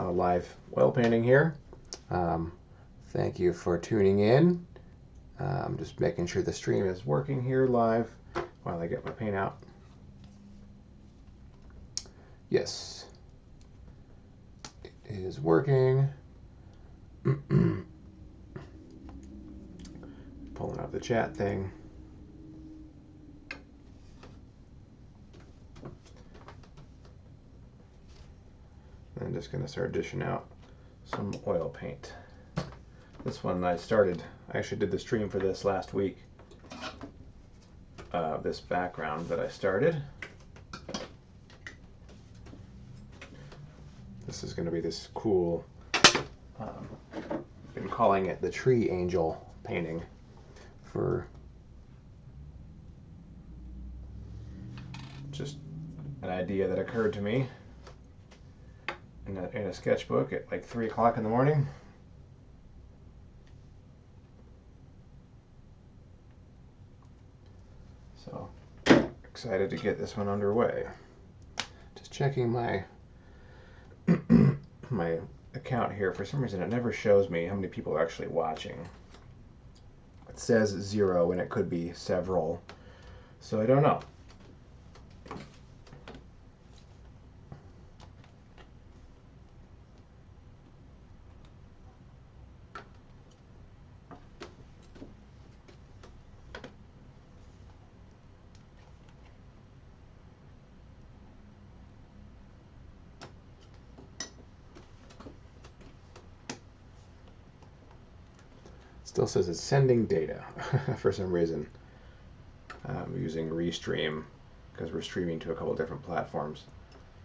live oil painting here. Thank you for tuning in. I'm just making sure the stream is working here live while I get my paint out. Yes, it is working. Pulling up the chat thing. I'm just going to start dishing out some oil paint. This one I actually did the stream for this last week. This background that I started. This is going to be this cool, been calling it the Tree Angel painting for just an idea that occurred to me in a sketchbook at like 3 o'clock in the morning. So excited to get this one underway. Just checking my my account here. For some reason it never shows me how many people are actually watching. It says 0 and it could be several, so I don't know. Still says it's sending data for some reason. I'm using Restream because we're streaming to a couple different platforms.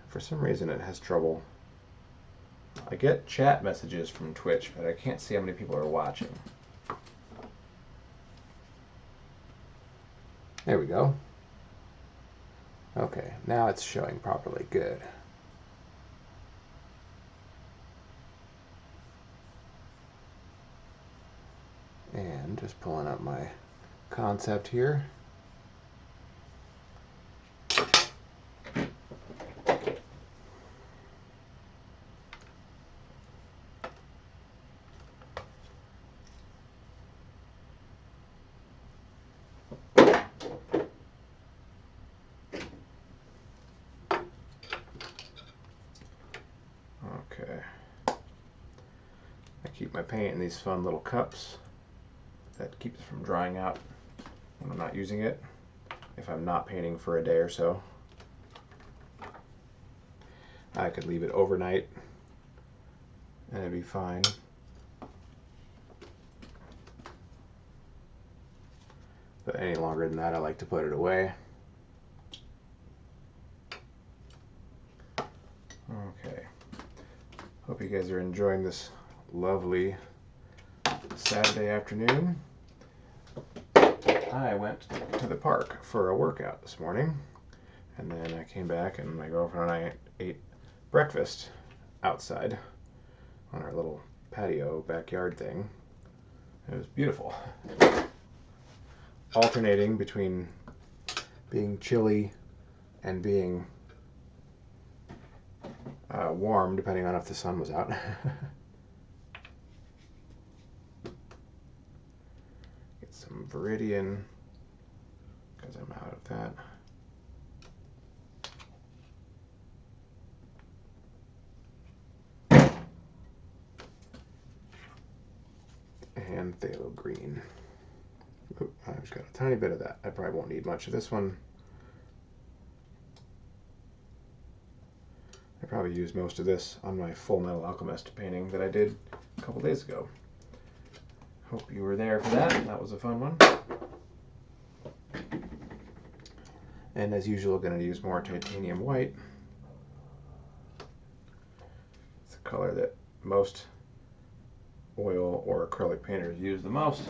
For some reason it has trouble. I get chat messages from Twitch, but I can't see how many people are watching. There we go. Okay, now it's showing properly. Good. And just pulling up my concept here. Okay. I keep my paint in these fun little cups. That keeps it from drying out when I'm not using it, if I'm not painting for a day or so. I could leave it overnight and it'd be fine. But any longer than that, I like to put it away. Okay. Hope you guys are enjoying this lovely Saturday afternoon. I went to the park for a workout this morning, and then I came back and my girlfriend and I ate breakfast outside on our little patio backyard thing. It was beautiful. Alternating between being chilly and being warm, depending on if the sun was out. Get some Viridian, because I'm out of that. And phthalo green. Oop, I've just got a tiny bit of that. I probably won't need much of this one. I probably used most of this on my Full Metal Alchemist painting that I did a couple days ago. Hope you were there for that. That was a fun one. And as usual, going to use more titanium white. It's a color that most oil or acrylic painters use the most.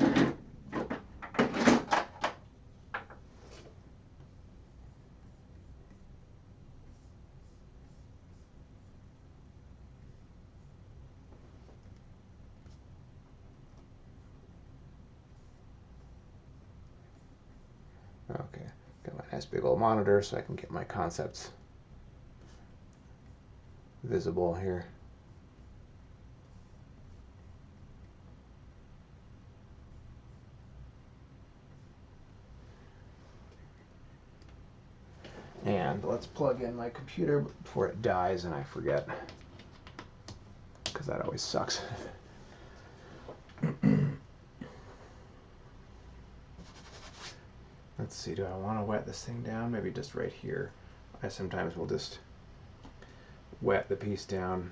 Okay, got my nice big old monitor so I can get my concepts visible here. And let's plug in my computer before it dies and I forget, because that always sucks. Let's see, do I want to wet this thing down? Maybe just right here. I sometimes will just wet the piece down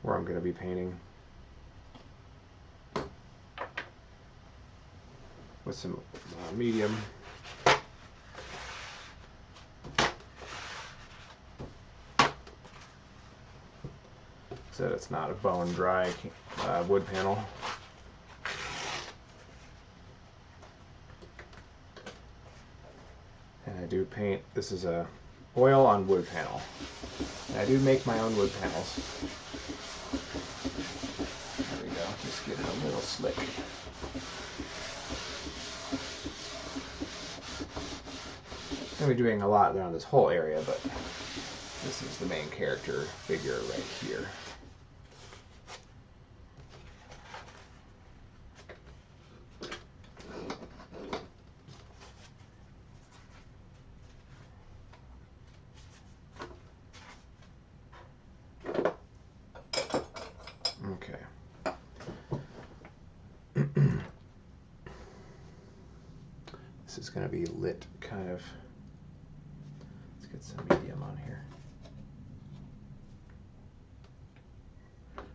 where I'm going to be painting with some medium. So it's not a bone dry wood panel. And I do paint, this is a oil on wood panel. And I do make my own wood panels. There we go, just get it a little slick. I'm going to be doing a lot around this whole area, but this is the main character figure right here. Okay. This is going to be lit kind of. Let's get some medium on here.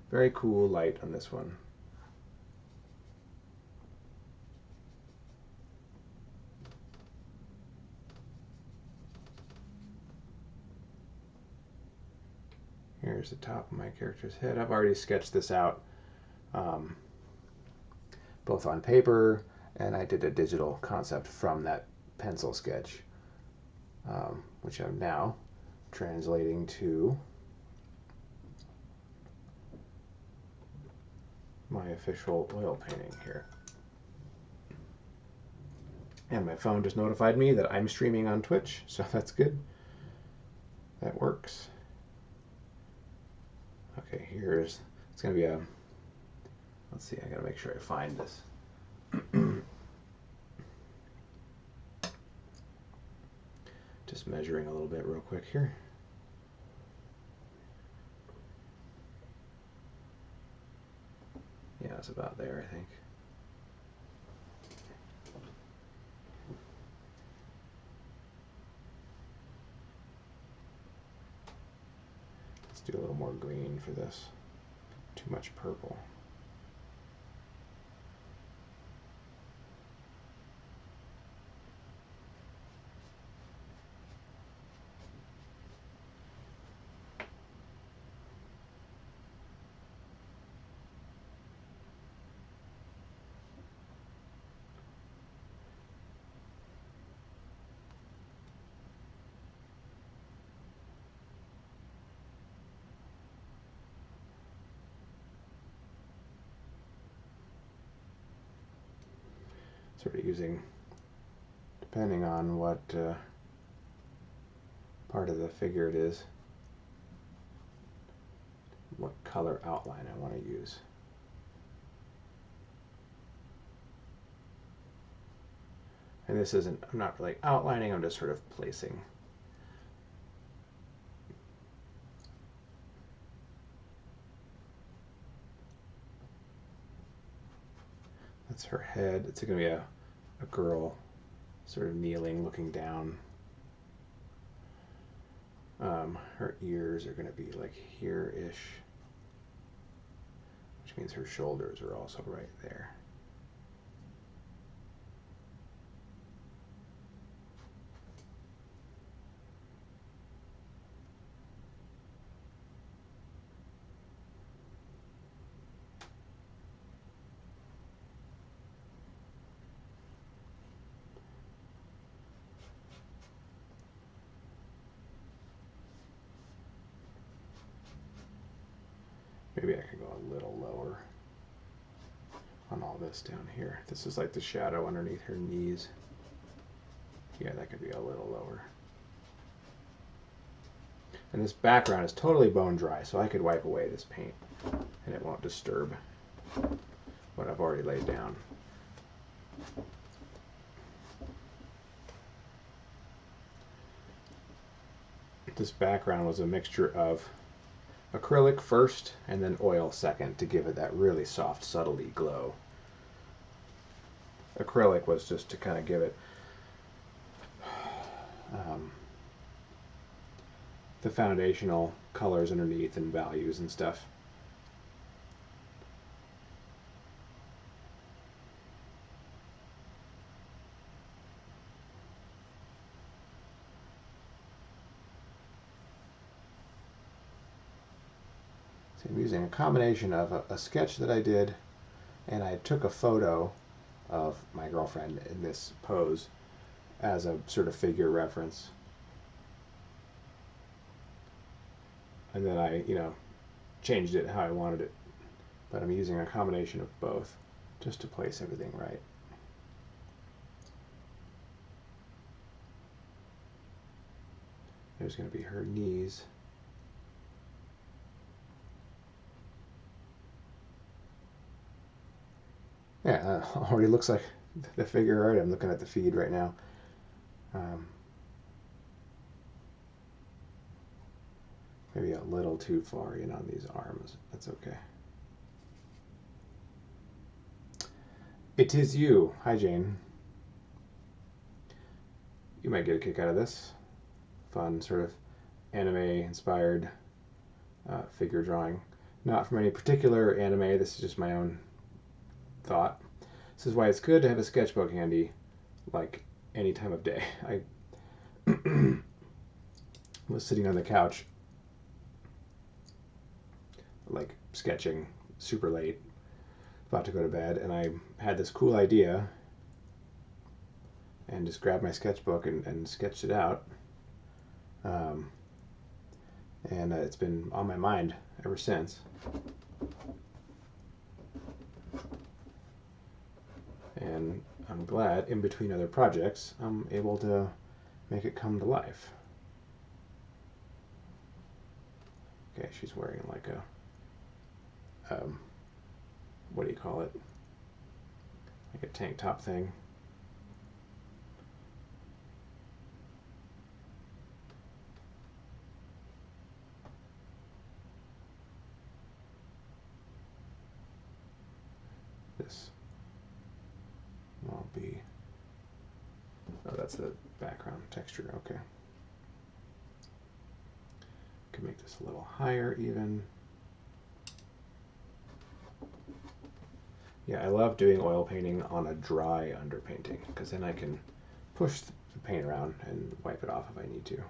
Very cool light on this one. Here's the top of my character's head. I've already sketched this out both on paper, and I did a digital concept from that pencil sketch, which I'm now translating to my official oil painting here. And my phone just notified me that I'm streaming on Twitch, so that's good. That works. Okay, it's going to be a, let's see, I got to make sure I find this. Just measuring a little bit real quick here. Yeah, it's about there, I think. Let's do a little more green for this. Too much purple. Sort of using, depending on what part of the figure it is, what color outline I want to use. And this isn't, I'm not really outlining, I'm just sort of placing. That's her head. It's going to be a girl sort of kneeling, looking down. Her ears are going to be like here-ish, which means her shoulders are also right there. Maybe I could go a little lower on all this down here. This is like the shadow underneath her knees. Yeah, that could be a little lower. And this background is totally bone dry, so I could wipe away this paint and it won't disturb what I've already laid down. this background was a mixture of acrylic first and then oil second to give it that really soft, subtly glow. Acrylic was just to kind of give it the foundational colors underneath and values and stuff. So I'm using a combination of a sketch that I did, and I took a photo of my girlfriend in this pose as a sort of figure reference. And then I, changed it how I wanted it. But I'm using a combination of both just to place everything right. There's going to be her knees. Yeah, already looks like the figure art. I'm looking at the feed right now. Maybe a little too far in on these arms. That's okay. It is you. Hi, Jane. You might get a kick out of this. Fun, sort of anime-inspired figure drawing. Not from any particular anime. This is just my own thought. This is why it's good to have a sketchbook handy, like any time of day. I was sitting on the couch, like sketching super late, about to go to bed, and I had this cool idea and just grabbed my sketchbook and sketched it out. And it's been on my mind ever since. And I'm glad, in between other projects, I'm able to make it come to life. Okay, she's wearing like a, what do you call it? Like a tank top thing. This will be, oh, that's the background texture, okay. Can make this a little higher even. Yeah, I love doing oil painting on a dry underpainting because then I can push the paint around and wipe it off if I need to.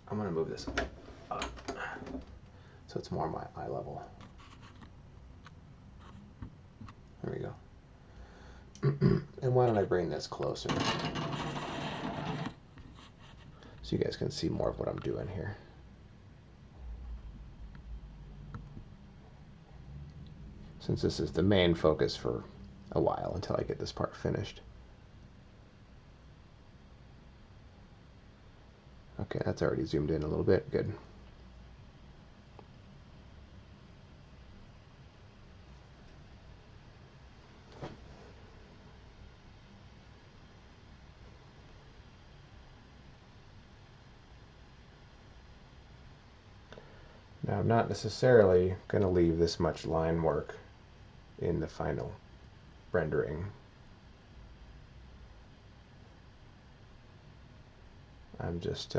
I'm going to move this up so it's more my eye level. There we go. And why don't I bring this closer so you guys can see more of what I'm doing here. Since this is the main focus for a while until I get this part finished. Okay, that's already zoomed in a little bit. Good. Now, I'm not necessarily going to leave this much line work in the final rendering. I'm just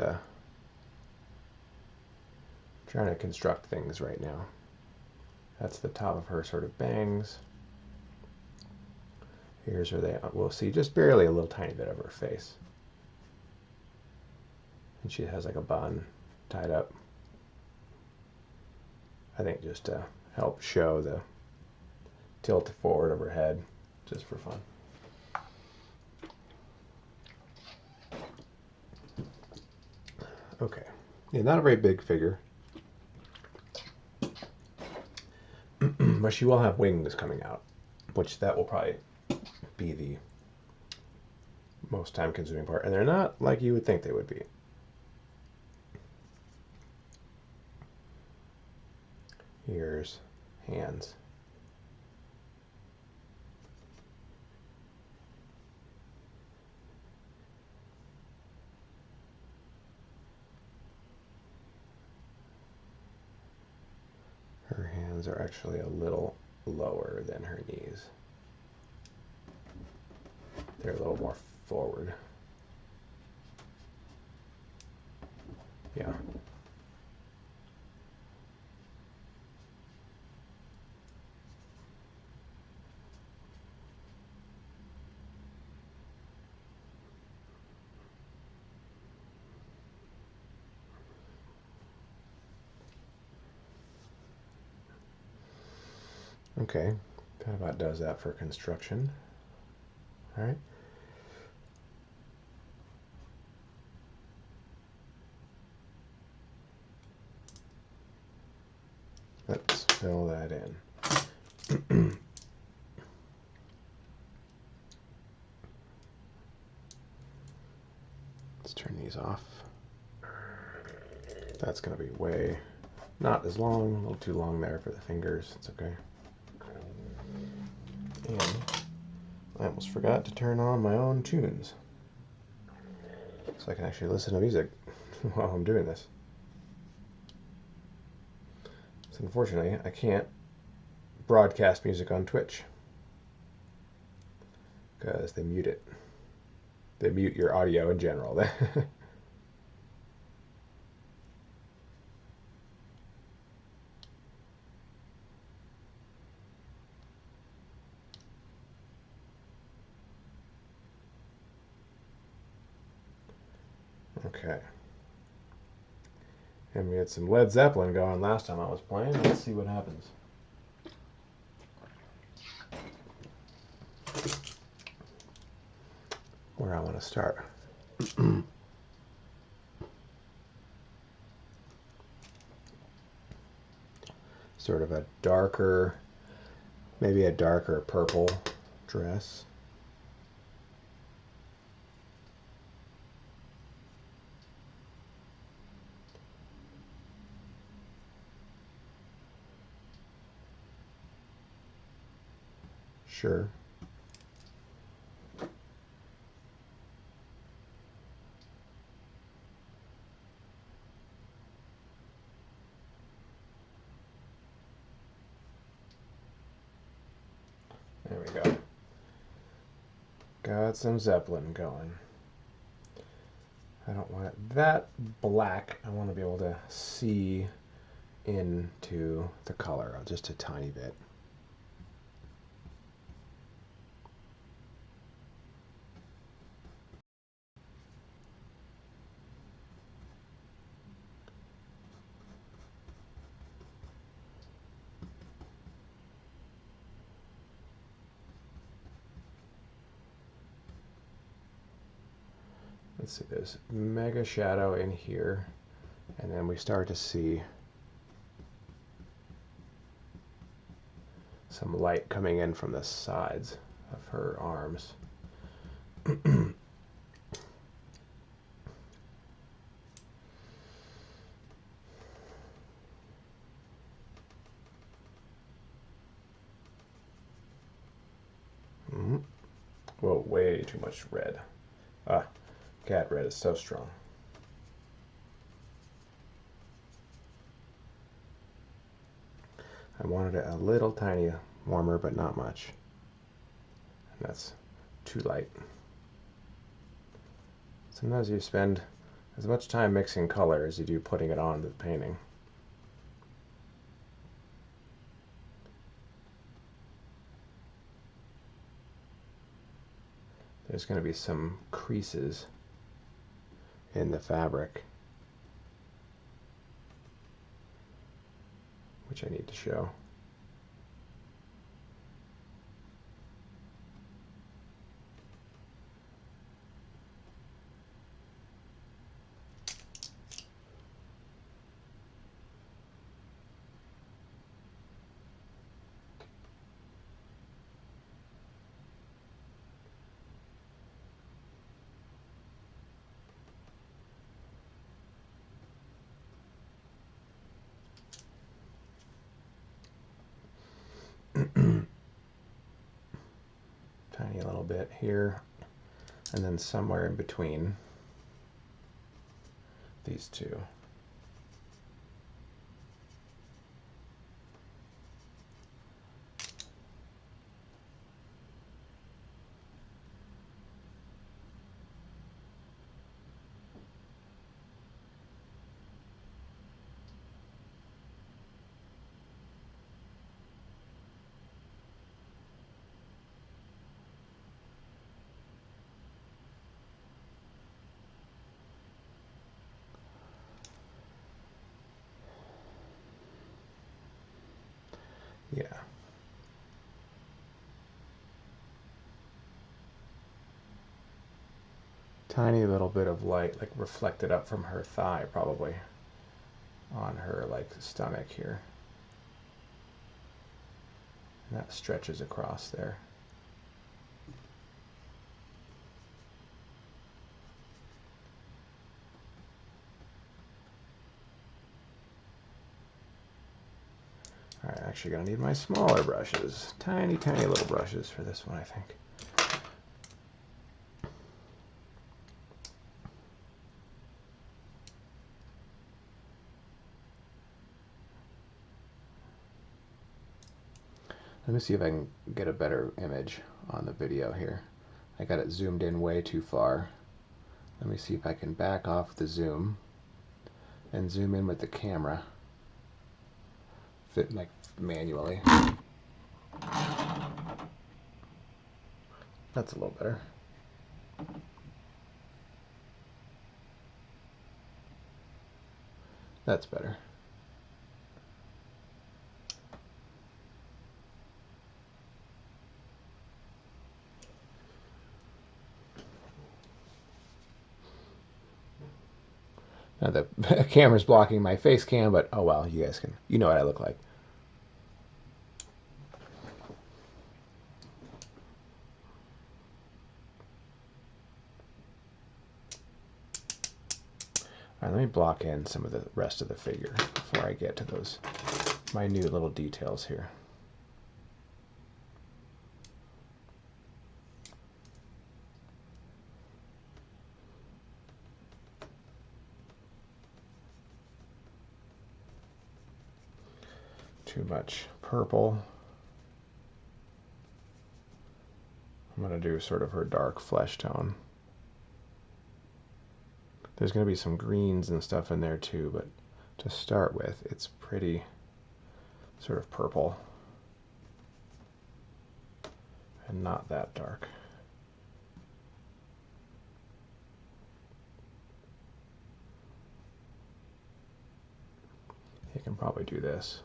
trying to construct things right now. That's the top of her sort of bangs. Here's where we'll see just barely a little tiny bit of her face. And she has like a bun tied up. I think just to help show the tilt forward of her head, just for fun. Okay, yeah, not a very big figure, but she will have wings coming out, which that will probably be the most time-consuming part, and they're not like you would think they would be. Ears, hands. ones are actually a little lower than her knees. They're a little more forward. Yeah. Okay, that about does that for construction. All right. Let's fill that in. Let's turn these off. That's going to be way not as long, a little too long there for the fingers. It's okay. And I almost forgot to turn on my own tunes, so I can actually listen to music while I'm doing this. So unfortunately, I can't broadcast music on Twitch because they mute it. They mute your audio in general. Okay. And we had some Led Zeppelin going last time I was playing. Let's see what happens. Where I want to start. Sort of a darker, maybe a darker purple dress. Sure. There we go. Got some Zeppelin going. I don't want it that black. I want to be able to see into the color just a tiny bit. Let's see, there's mega shadow in here, and then we start to see some light coming in from the sides of her arms. Whoa, way too much red. Ah, cat red is so strong. I wanted it a little tiny warmer, but not much. And that's too light. Sometimes you spend as much time mixing color as you do putting it on the painting. There's going to be some creases in the fabric, which I need to show. Tiny little bit here, and then somewhere in between these two. tiny little bit of light, like reflected up from her thigh, probably on her like stomach here. And that stretches across there. All right, actually gonna need my smaller brushes. Tiny, tiny little brushes for this one, I think. Let me see if I can get a better image on the video here. I got it zoomed in way too far. Let me see if I can back off the zoom and zoom in with the camera. Fit like manually. That's a little better. That's better. Now the camera's blocking my face cam, but oh well, you guys can, you know what I look like. All right, let me block in some of the rest of the figure before I get to those minute little details here. Too much purple. I'm going to do sort of her dark flesh tone. There's going to be some greens and stuff in there too, but to start with, it's pretty sort of purple and not that dark. You can probably do this.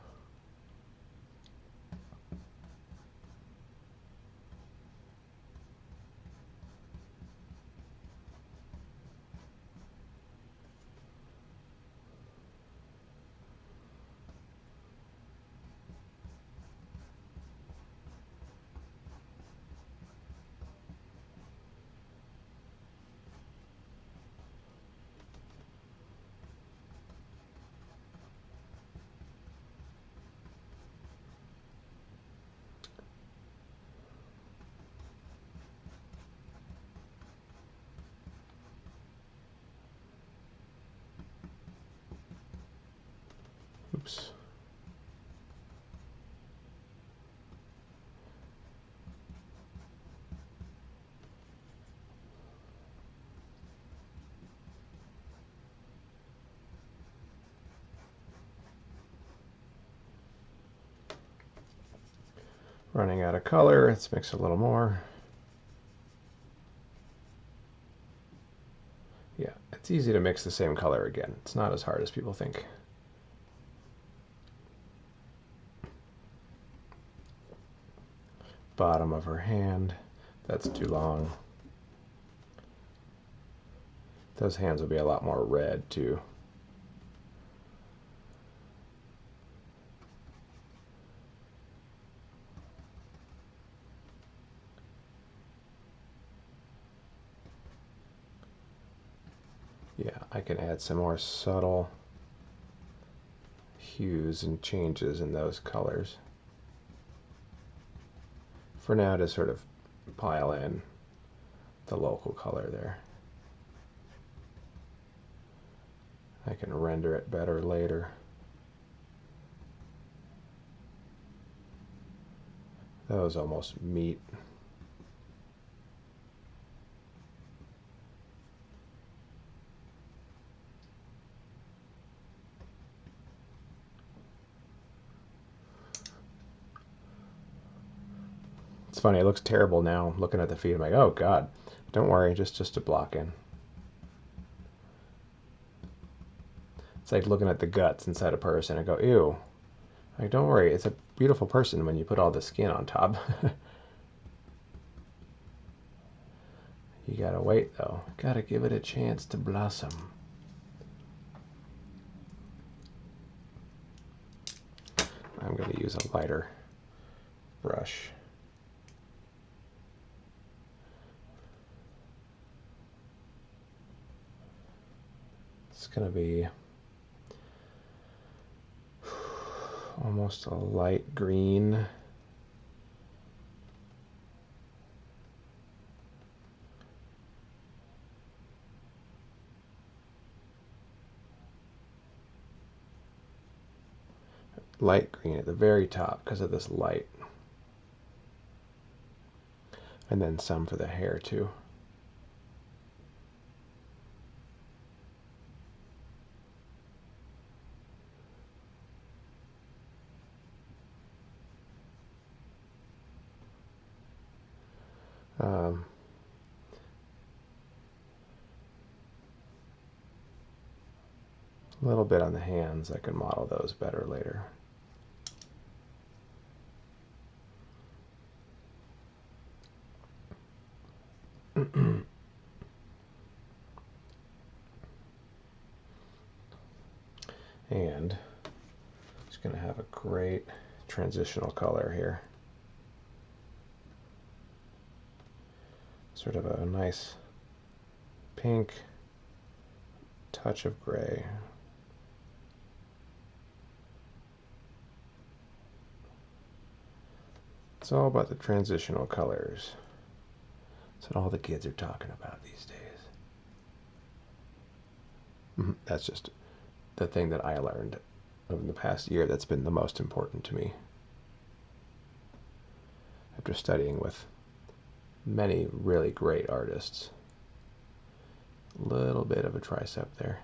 Oops. Running out of color, let's mix a little more. Yeah, it's easy to mix the same color again. It's not as hard as people think. Bottom of her hand, that's too long. Those hands will be a lot more red too. Yeah, I can add some more subtle hues and changes in those colors. For now, to sort of pile in the local color there. I can render it better later. Those almost meet. It's funny, it looks terrible now looking at the feet. I'm like, oh god, don't worry, just a block in. It's like looking at the guts inside a person and go, ew. Like, don't worry, it's a beautiful person when you put all the skin on top. You gotta wait though. Gotta give it a chance to blossom. I'm going to use a lighter brush. It's going to be almost a light green. Light green at the very top because of this light. And then some for the hair too. A little bit on the hands. I can model those better later. And it's going to have a great transitional color here. Sort of a nice pink touch of gray. It's all about the transitional colors. That's what all the kids are talking about these days. That's just the thing that I learned over the past year that's been the most important to me. After studying with many really great artists. A little bit of a tricep there.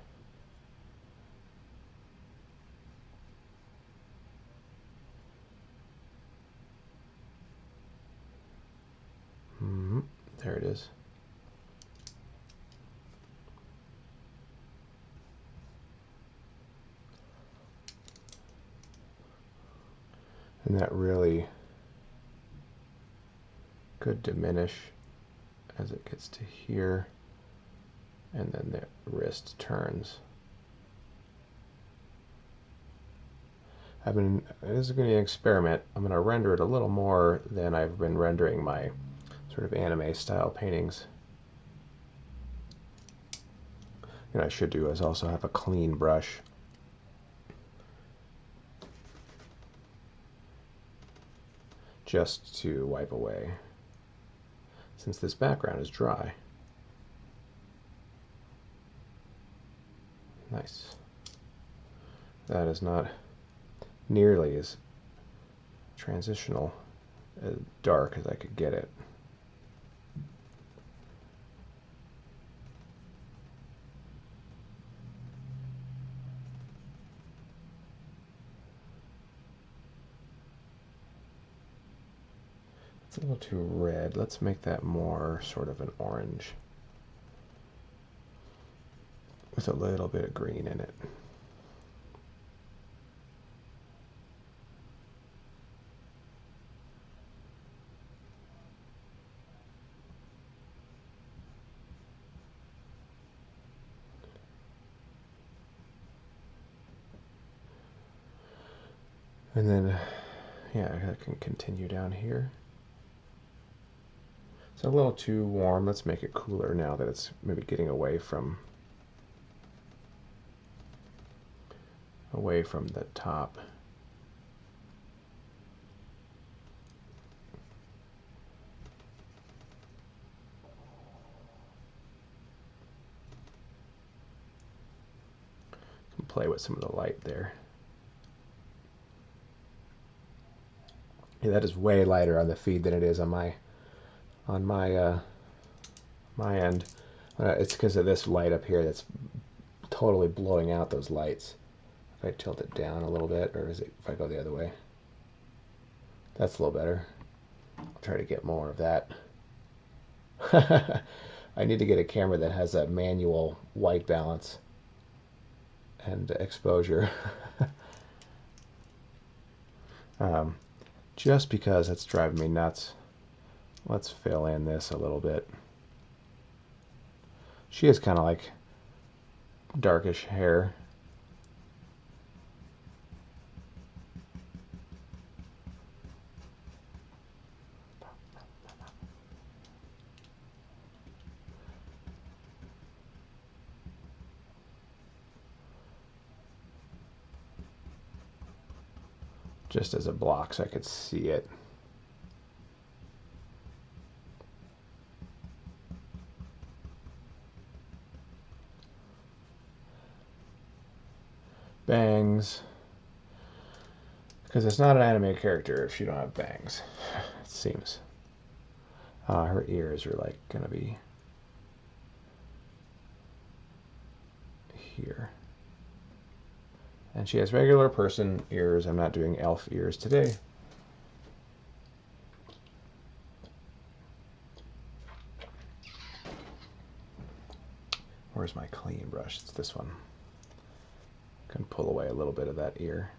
There it is. And that really could diminish as it gets to here, and then the wrist turns. This is going to be an experiment. I'm going to render it a little more than I've been rendering my sort of anime style paintings. What I should do is also have a clean brush. Just to wipe away, since this background is dry. Nice. That is not nearly as transitional, as dark as I could get it. It's a little too red. Let's make that more sort of an orange with a little bit of green in it. And then, yeah, I can continue down here. It's a little too warm. Let's make it cooler now that it's maybe getting away from the top. Can play with some of the light there. Yeah, that is way lighter on the feed than it is on my end. It's because of this light up here that's totally blowing out those lights. If I tilt it down a little bit, or is it if I go the other way? That's a little better. I'll try to get more of that. I need to get a camera that has a manual white balance and exposure. Just because it's driving me nuts. Let's fill in this a little bit. She has kind of like darkish hair. Just as a block so I could see it. Bangs. Because it's not an anime character if you don't have bangs, it seems. Her ears are like gonna be here. And she has regular person ears. I'm not doing elf ears today. Where's my clean brush? It's this one. Can pull away a little bit of that ear.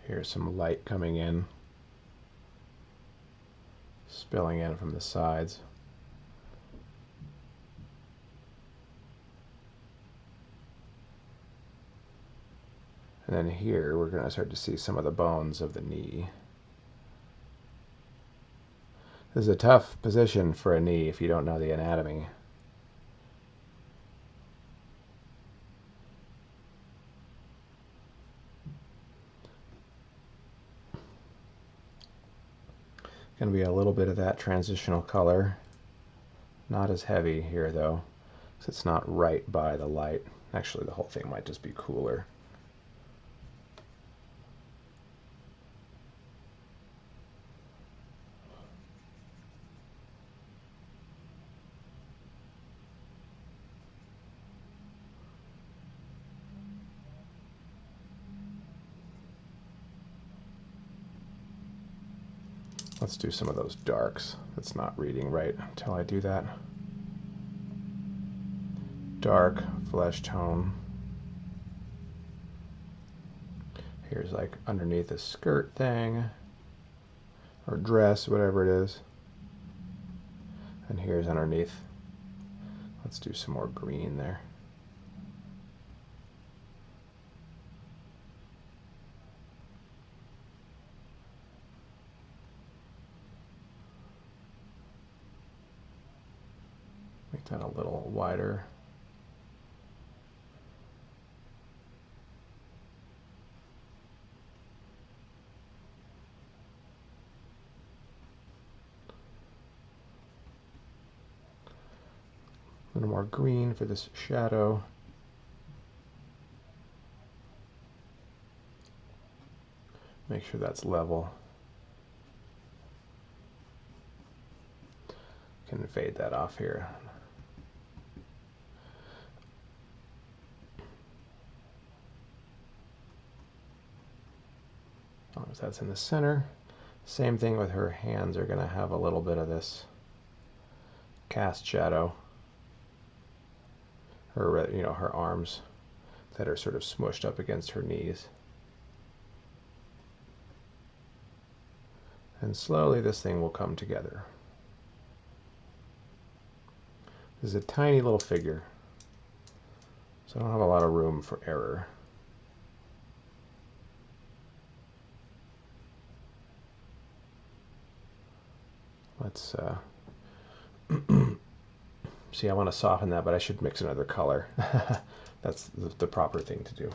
Here's some light coming in, spilling in from the sides. And then here we're going to start to see some of the bones of the knee. This is a tough position for a knee if you don't know the anatomy. Going to be a little bit of that transitional color. Not as heavy here though, because it's not right by the light. Actually, the whole thing might just be cooler. Let's do some of those darks. It's not reading right until I do that. Dark flesh tone. Here's like underneath a skirt thing, or dress, whatever it is. And here's underneath. Let's do some more green there. Make that a little wider. A little more green for this shadow. Make sure that's level. Can fade that off here. As long as that's in the center. Same thing with her hands, are going to have a little bit of this cast shadow. Her, you know, her arms that are sort of smushed up against her knees. And slowly this thing will come together. This is a tiny little figure, so I don't have a lot of room for error. Let's see, I want to soften that, but I should mix another color. That's the proper thing to do.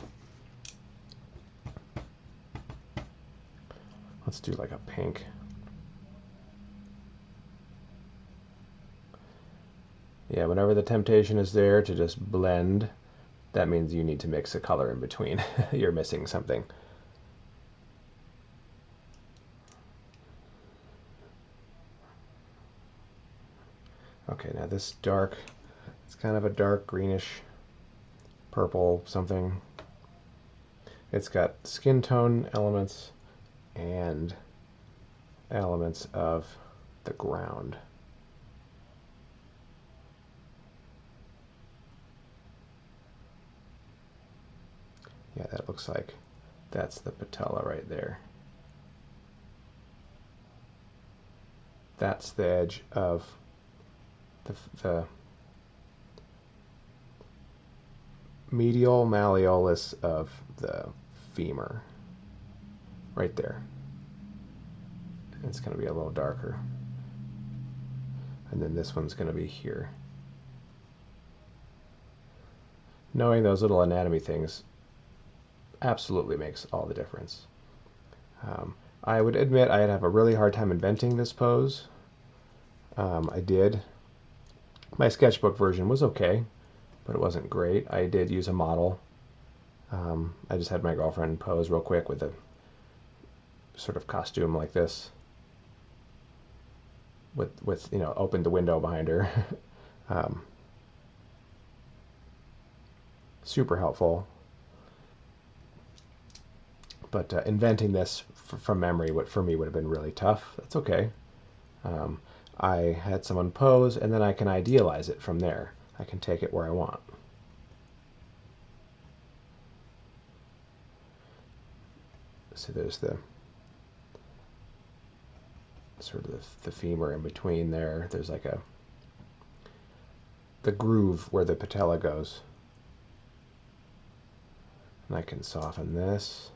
Let's do like a pink. Yeah, whenever the temptation is there to just blend, that means you need to mix a color in between. You're missing something. Okay, now this dark, it's kind of a dark greenish purple something. It's got skin tone elements and elements of the ground. Yeah, that looks like that's the patella right there. That's the edge of the medial malleolus of the femur. Right there. It's going to be a little darker. And then this one's going to be here. Knowing those little anatomy things absolutely makes all the difference. I would admit I'd have a really hard time inventing this pose. I did. My sketchbook version was okay, but it wasn't great. I did use a model. I just had my girlfriend pose real quick with a sort of costume like this, with you know, opened the window behind her. Super helpful. But inventing this from memory, for me would have been really tough. That's okay. I had someone pose, and then I can idealize it from there. I can take it where I want. So there's the sort of the femur in between there. There's like the groove where the patella goes. And I can soften this.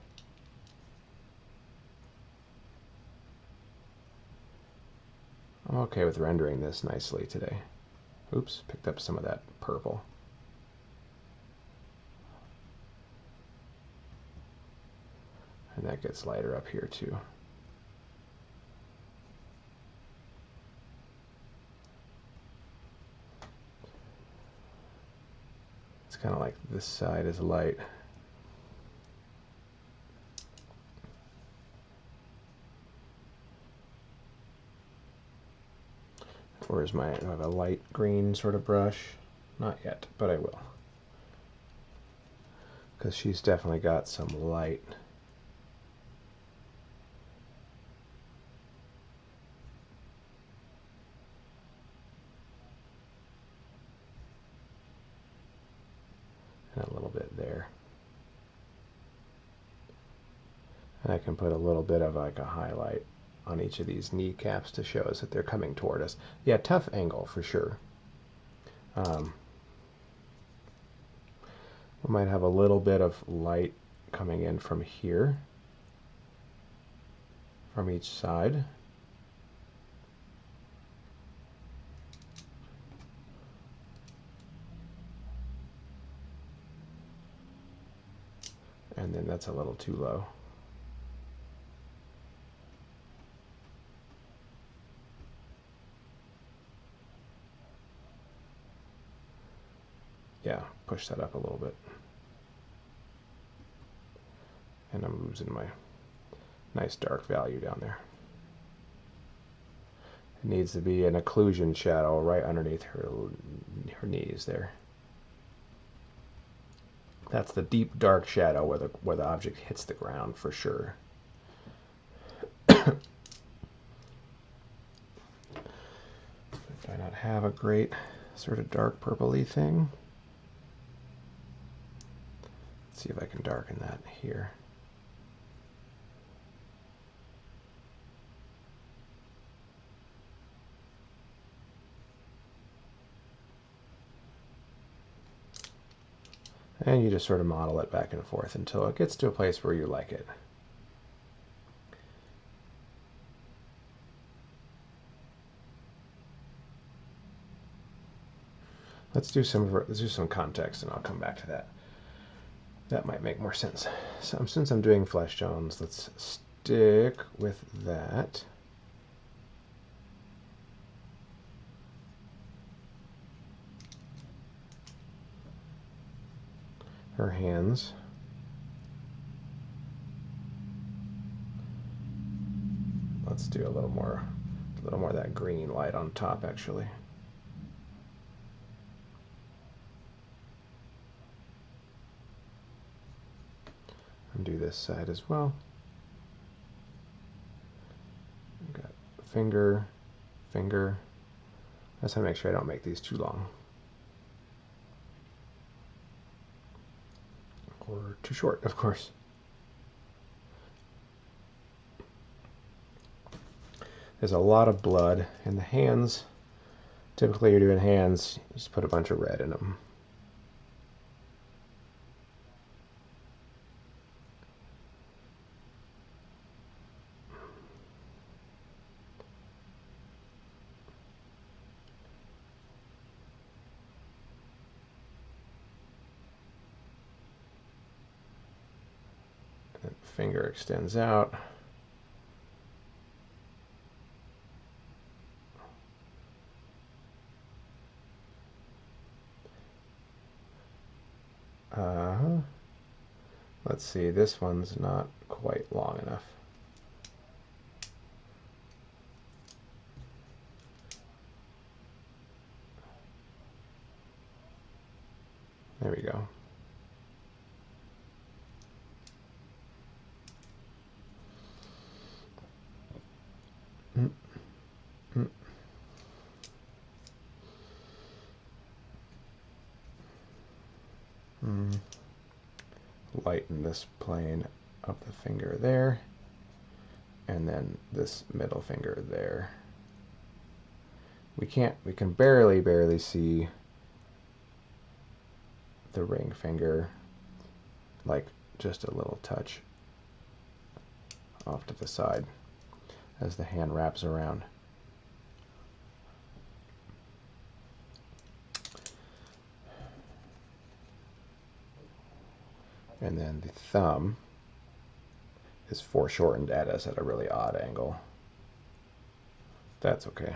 I'm okay with rendering this nicely today. Oops, picked up some of that purple. And that gets lighter up here too. It's kind of like this side is light. Where's my, I have a light green sort of brush? Not yet, but I will. Because she's definitely got some light. And a little bit there. And I can put a little bit of like a highlight on each of these kneecaps to show us that they're coming toward us. Yeah, tough angle for sure. We might have a little bit of light coming in from here, from each side. And then that's a little too low. Yeah, push that up a little bit. And I'm losing my nice dark value down there. It needs to be an occlusion shadow right underneath her knees there. That's the deep dark shadow where the object hits the ground for sure. Do I not have a great sort of dark purpley thing? Let's see if I can darken that here. And you just sort of model it back and forth until it gets to a place where you like it. Let's do some context, and I'll come back to that. That might make more sense. So since I'm doing flesh tones, let's stick with that. Her hands. Let's do a little more of that green light on top, actually. I'm do this side as well. I've got finger, finger. I just want to make sure I don't make these too long or too short, of course. There's a lot of blood in the hands. Typically you're doing hands, you just put a bunch of red in them. And finger extends out. Let's see, this one's not quite long enough. There we go. Lighten this plane of the finger there, and then this middle finger there. We can barely see the ring finger, like just a little touch off to the side as the hand wraps around. And then the thumb is foreshortened at us at a really odd angle. That's okay.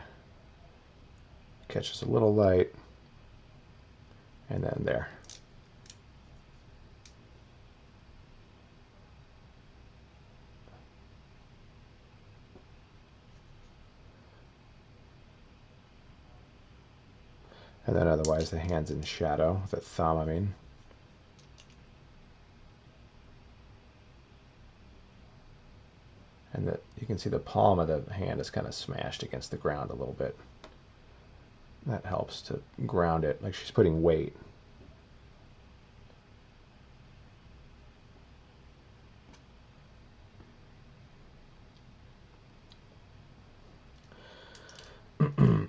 Catches a little light, and then there. And then otherwise the hand's in shadow, the thumb, I mean. And that you can see the palm of the hand is kind of smashed against the ground a little bit. That helps to ground it, like she's putting weight. A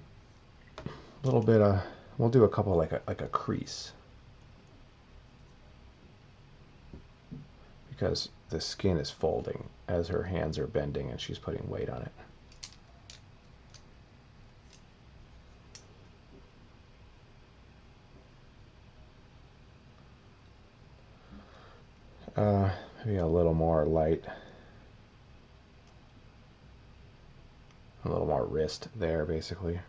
little bit of, we'll do a couple like a crease, because the skin is folding as her hands are bending and she's putting weight on it. Maybe a little more light, a little more wrist there, basically.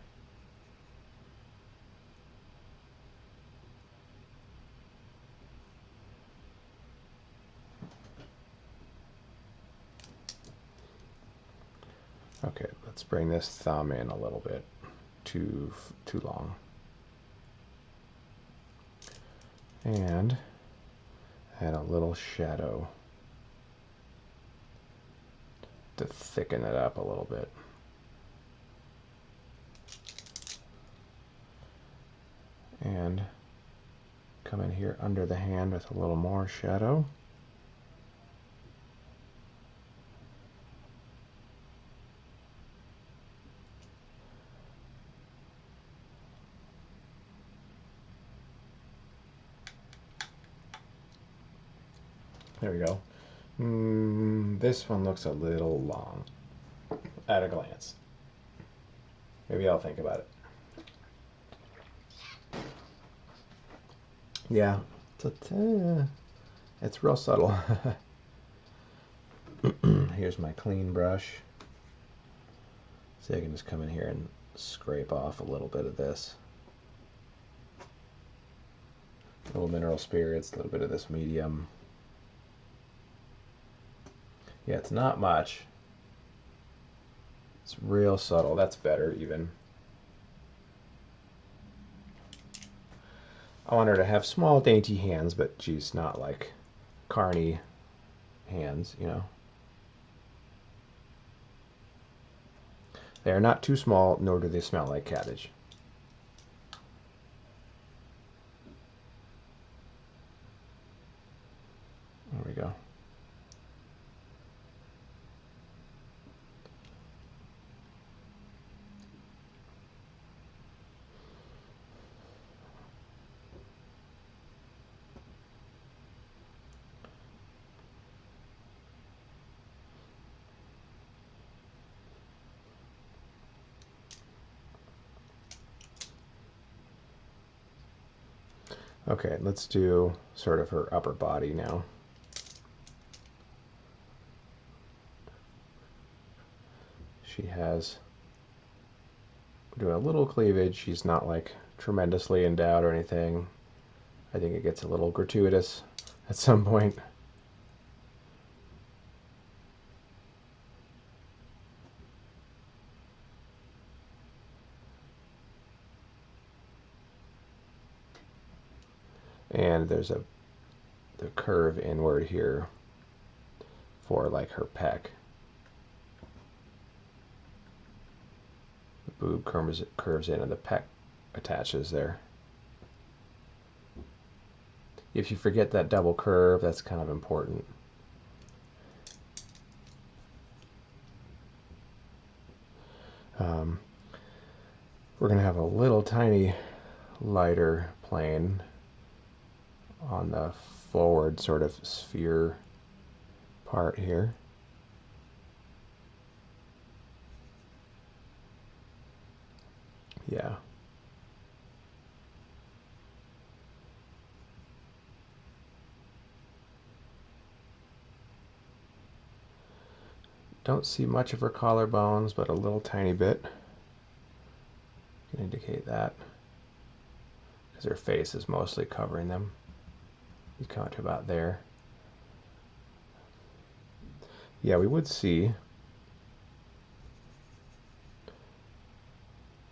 Okay, let's bring this thumb in a little bit. Too long. And add a little shadow to thicken it up a little bit. And come in here under the hand with a little more shadow. There we go. This one looks a little long at a glance. Maybe I'll think about it. Yeah, it's real subtle. Here's my clean brush. So I can just come in here and scrape off a little bit of this. A little mineral spirits, a little bit of this medium. Yeah, it's not much. It's real subtle. That's better even. I want her to have small, dainty hands, but geez, not like carny hands, you know. They are not too small, nor do they smell like cabbage. There we go. Okay, let's do sort of her upper body now. She has, doing a little cleavage. She's not like tremendously endowed or anything. I think it gets a little gratuitous at some point. And there's the curve inward here for like her pec. The boob curves in and the pec attaches there. If you forget that double curve, that's kind of important. We're going to have a little tiny lighter plane on the forward sort of sphere part here. Yeah. Don't see much of her collarbones, but a little tiny bit can indicate that, because her face is mostly covering them. You come to about there. Yeah, we would see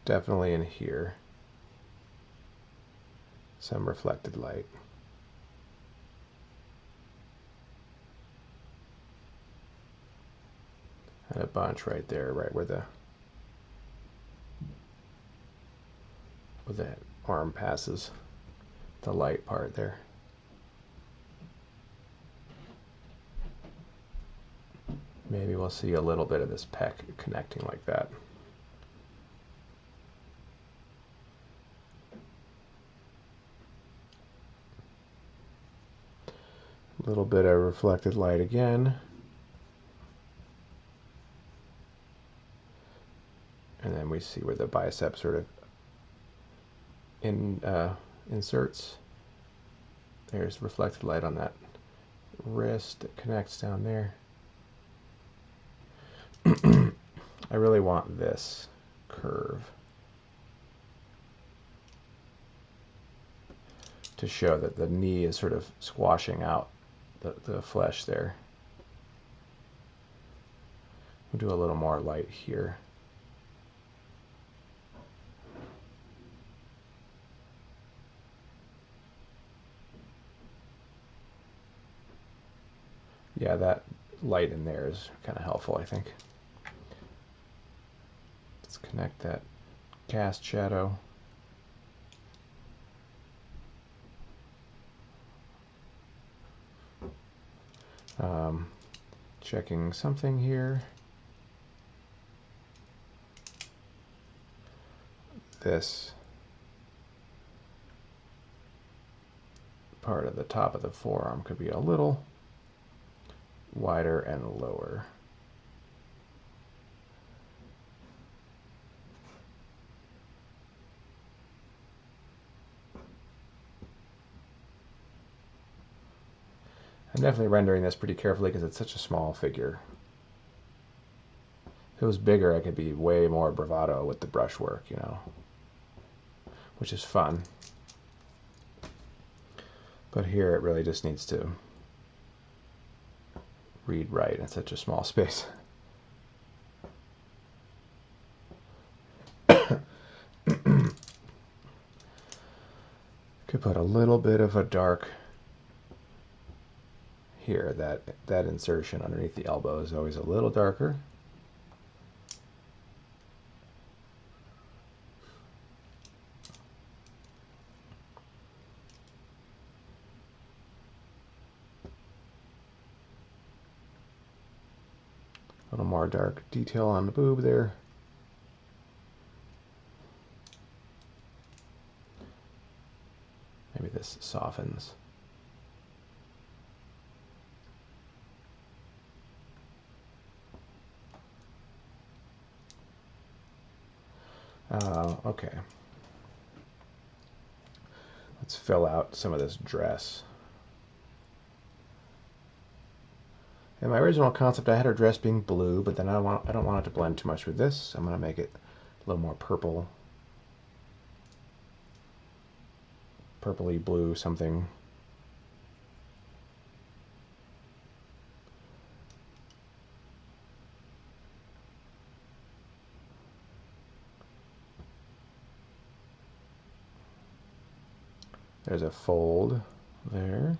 definitely in here some reflected light. And a bunch right there, right where the arm passes the light part there. Maybe we'll see a little bit of this pec connecting like that. A little bit of reflected light again. And then we see where the bicep sort of inserts. There's reflected light on that wrist that connects down there. I really want this curve to show that the knee is sort of squashing out the flesh there. We'll do a little more light here. Yeah, that light in there is kind of helpful, I think. Let's connect that cast shadow. Checking something here. This part of the top of the forearm could be a little wider and lower. I'm definitely rendering this pretty carefully because it's such a small figure. If it was bigger, I could be way more bravado with the brushwork, you know, which is fun. But here it really just needs to read right in such a small space. Could put a little bit of a dark here, that insertion underneath the elbow is always a little darker. A little more dark detail on the boob there. Maybe this softens. Okay. Let's fill out some of this dress. In my original concept, I had her dress being blue, but then I don't want it to blend too much with this. I'm going to make it a little more purple. Purpley blue something. There's a fold there.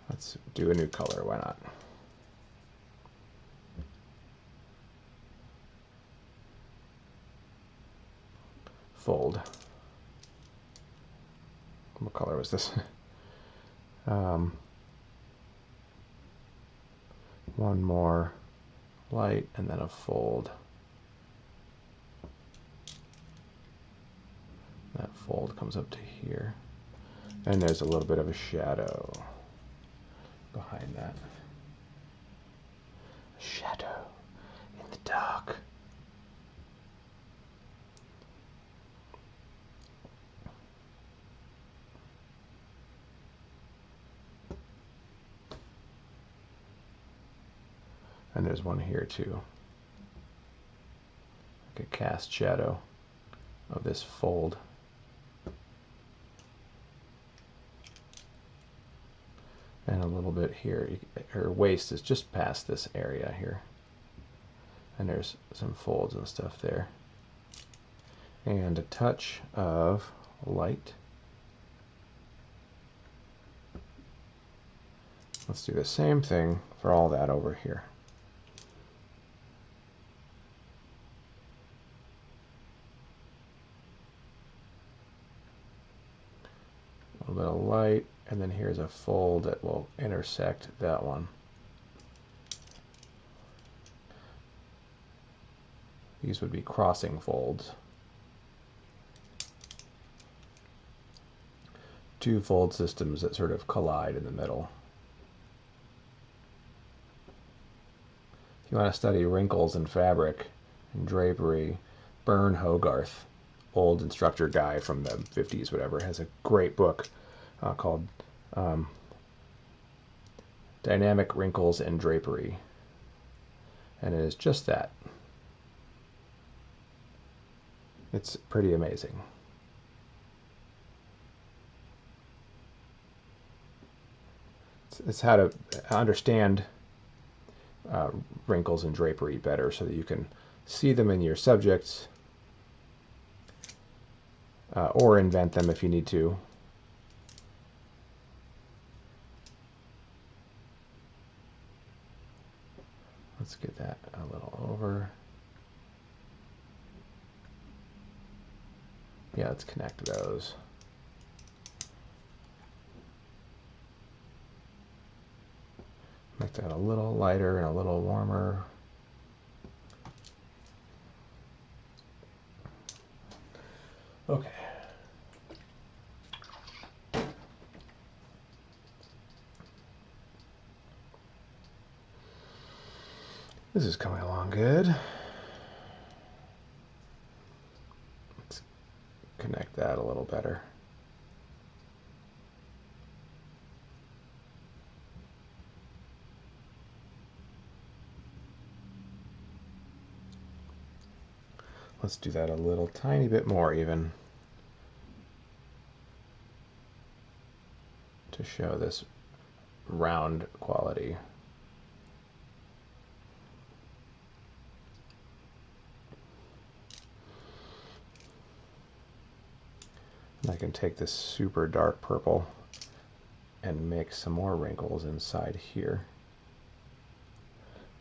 Let's do a new color, why not? Fold. What color was this? One more light and then a fold. That fold comes up to here. And there's a little bit of a shadow behind that. A shadow in the dark. And there's one here too. Like a cast shadow of this fold. And a little bit here. Her waist is just past this area here. And there's some folds and stuff there. And a touch of light. Let's do the same thing for all that over here. A little bit of light, and then here's a fold that will intersect that one. These would be crossing folds. Two fold systems that sort of collide in the middle. If you want to study wrinkles in fabric and drapery, Byrne Hogarth, old instructor guy from the 50s, whatever, has a great book called Dynamic Wrinkles and Drapery. And it is just that. It's pretty amazing. It's how to understand wrinkles and drapery better so that you can see them in your subjects or invent them if you need to. Let's get that a little over. Yeah, let's connect those. Make that a little lighter and a little warmer. Okay. This is coming along good. Let's connect that a little better. Let's do that a little tiny bit more even to show this round quality. I can take this super dark purple and make some more wrinkles inside here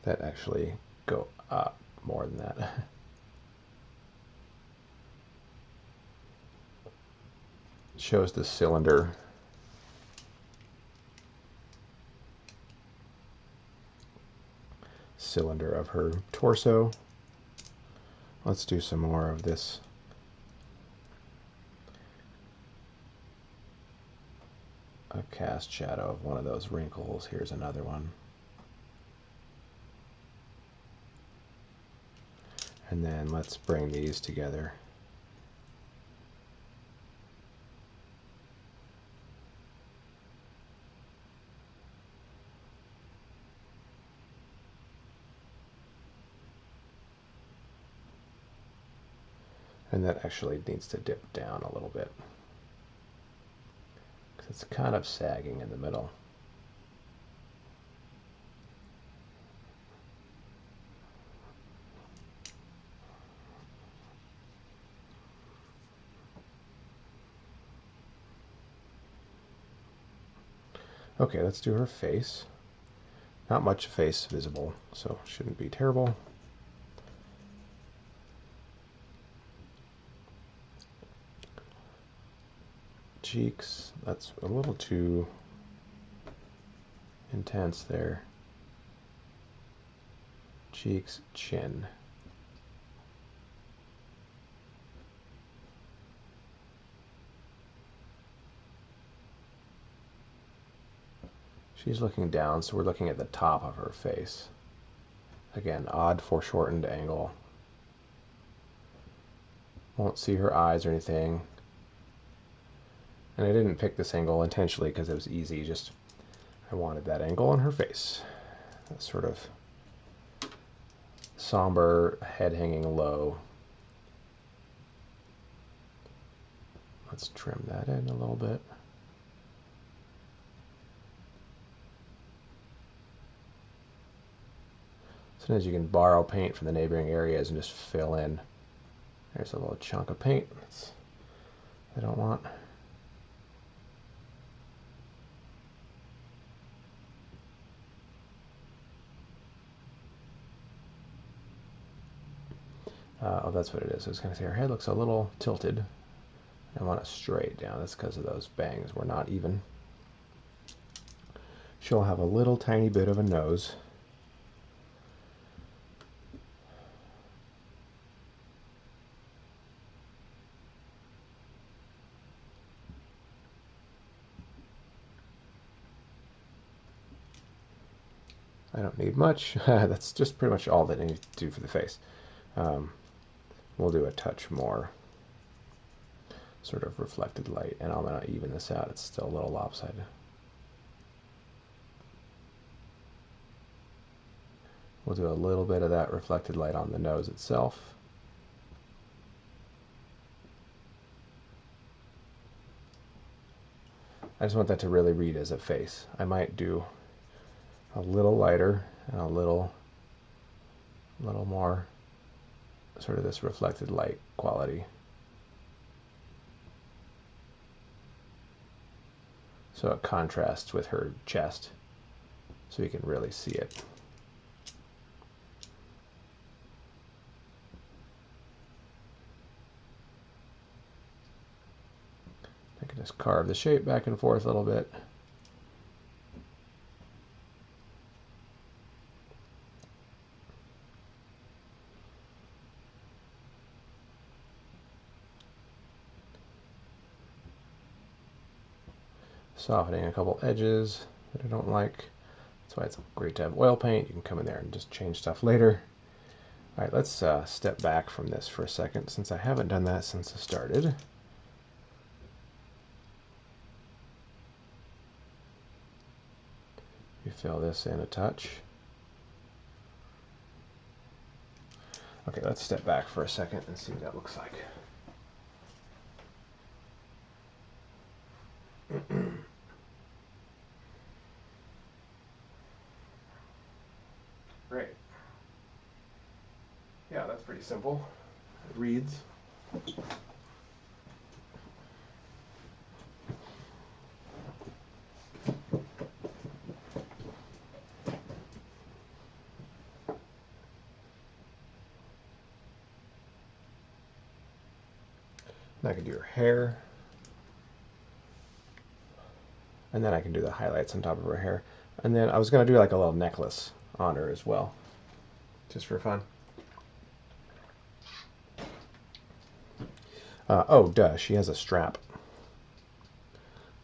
that actually go up more than that. Shows the cylinder of her torso. Let's do some more of this. A cast shadow of one of those wrinkles. Here's another one. And then let's bring these together. And that actually needs to dip down a little bit, because it's kind of sagging in the middle. Okay, let's do her face. Not much face visible, so shouldn't be terrible. Cheeks, that's a little too intense there. Cheeks, chin. She's looking down, so we're looking at the top of her face. Again, odd foreshortened angle. Won't see her eyes or anything. And I didn't pick this angle intentionally because it was easy, just I wanted that angle on her face. That sort of somber, head hanging low. Let's trim that in a little bit. Sometimes you can borrow paint from the neighboring areas and just fill in. There's a little chunk of paint I don't want. Oh, that's what it is. I was going to say her head looks a little tilted. I want it straight down. That's because of those bangs were not even. She'll have a little tiny bit of a nose. I don't need much. That's just pretty much all that I need to do for the face. We'll do a touch more sort of reflected light, and I'm going to even this out. It's still a little lopsided. We'll do a little bit of that reflected light on the nose itself. I just want that to really read as a face. I might do a little lighter and a little more sort of this reflected light quality. So it contrasts with her chest, so you can really see it. I can just carve the shape back and forth a little bit. Softening a couple edges that I don't like. That's why it's great to have oil paint. You can come in there and just change stuff later. All right, let's step back from this for a second, since I haven't done that since I started. You fill this in a touch. Okay, let's step back for a second and see what that looks like. Great. Yeah, that's pretty simple. It reads. I can do her hair. And then I can do the highlights on top of her hair. And then I was going to do like a little necklace on her as well, just for fun. Oh, duh, she has a strap.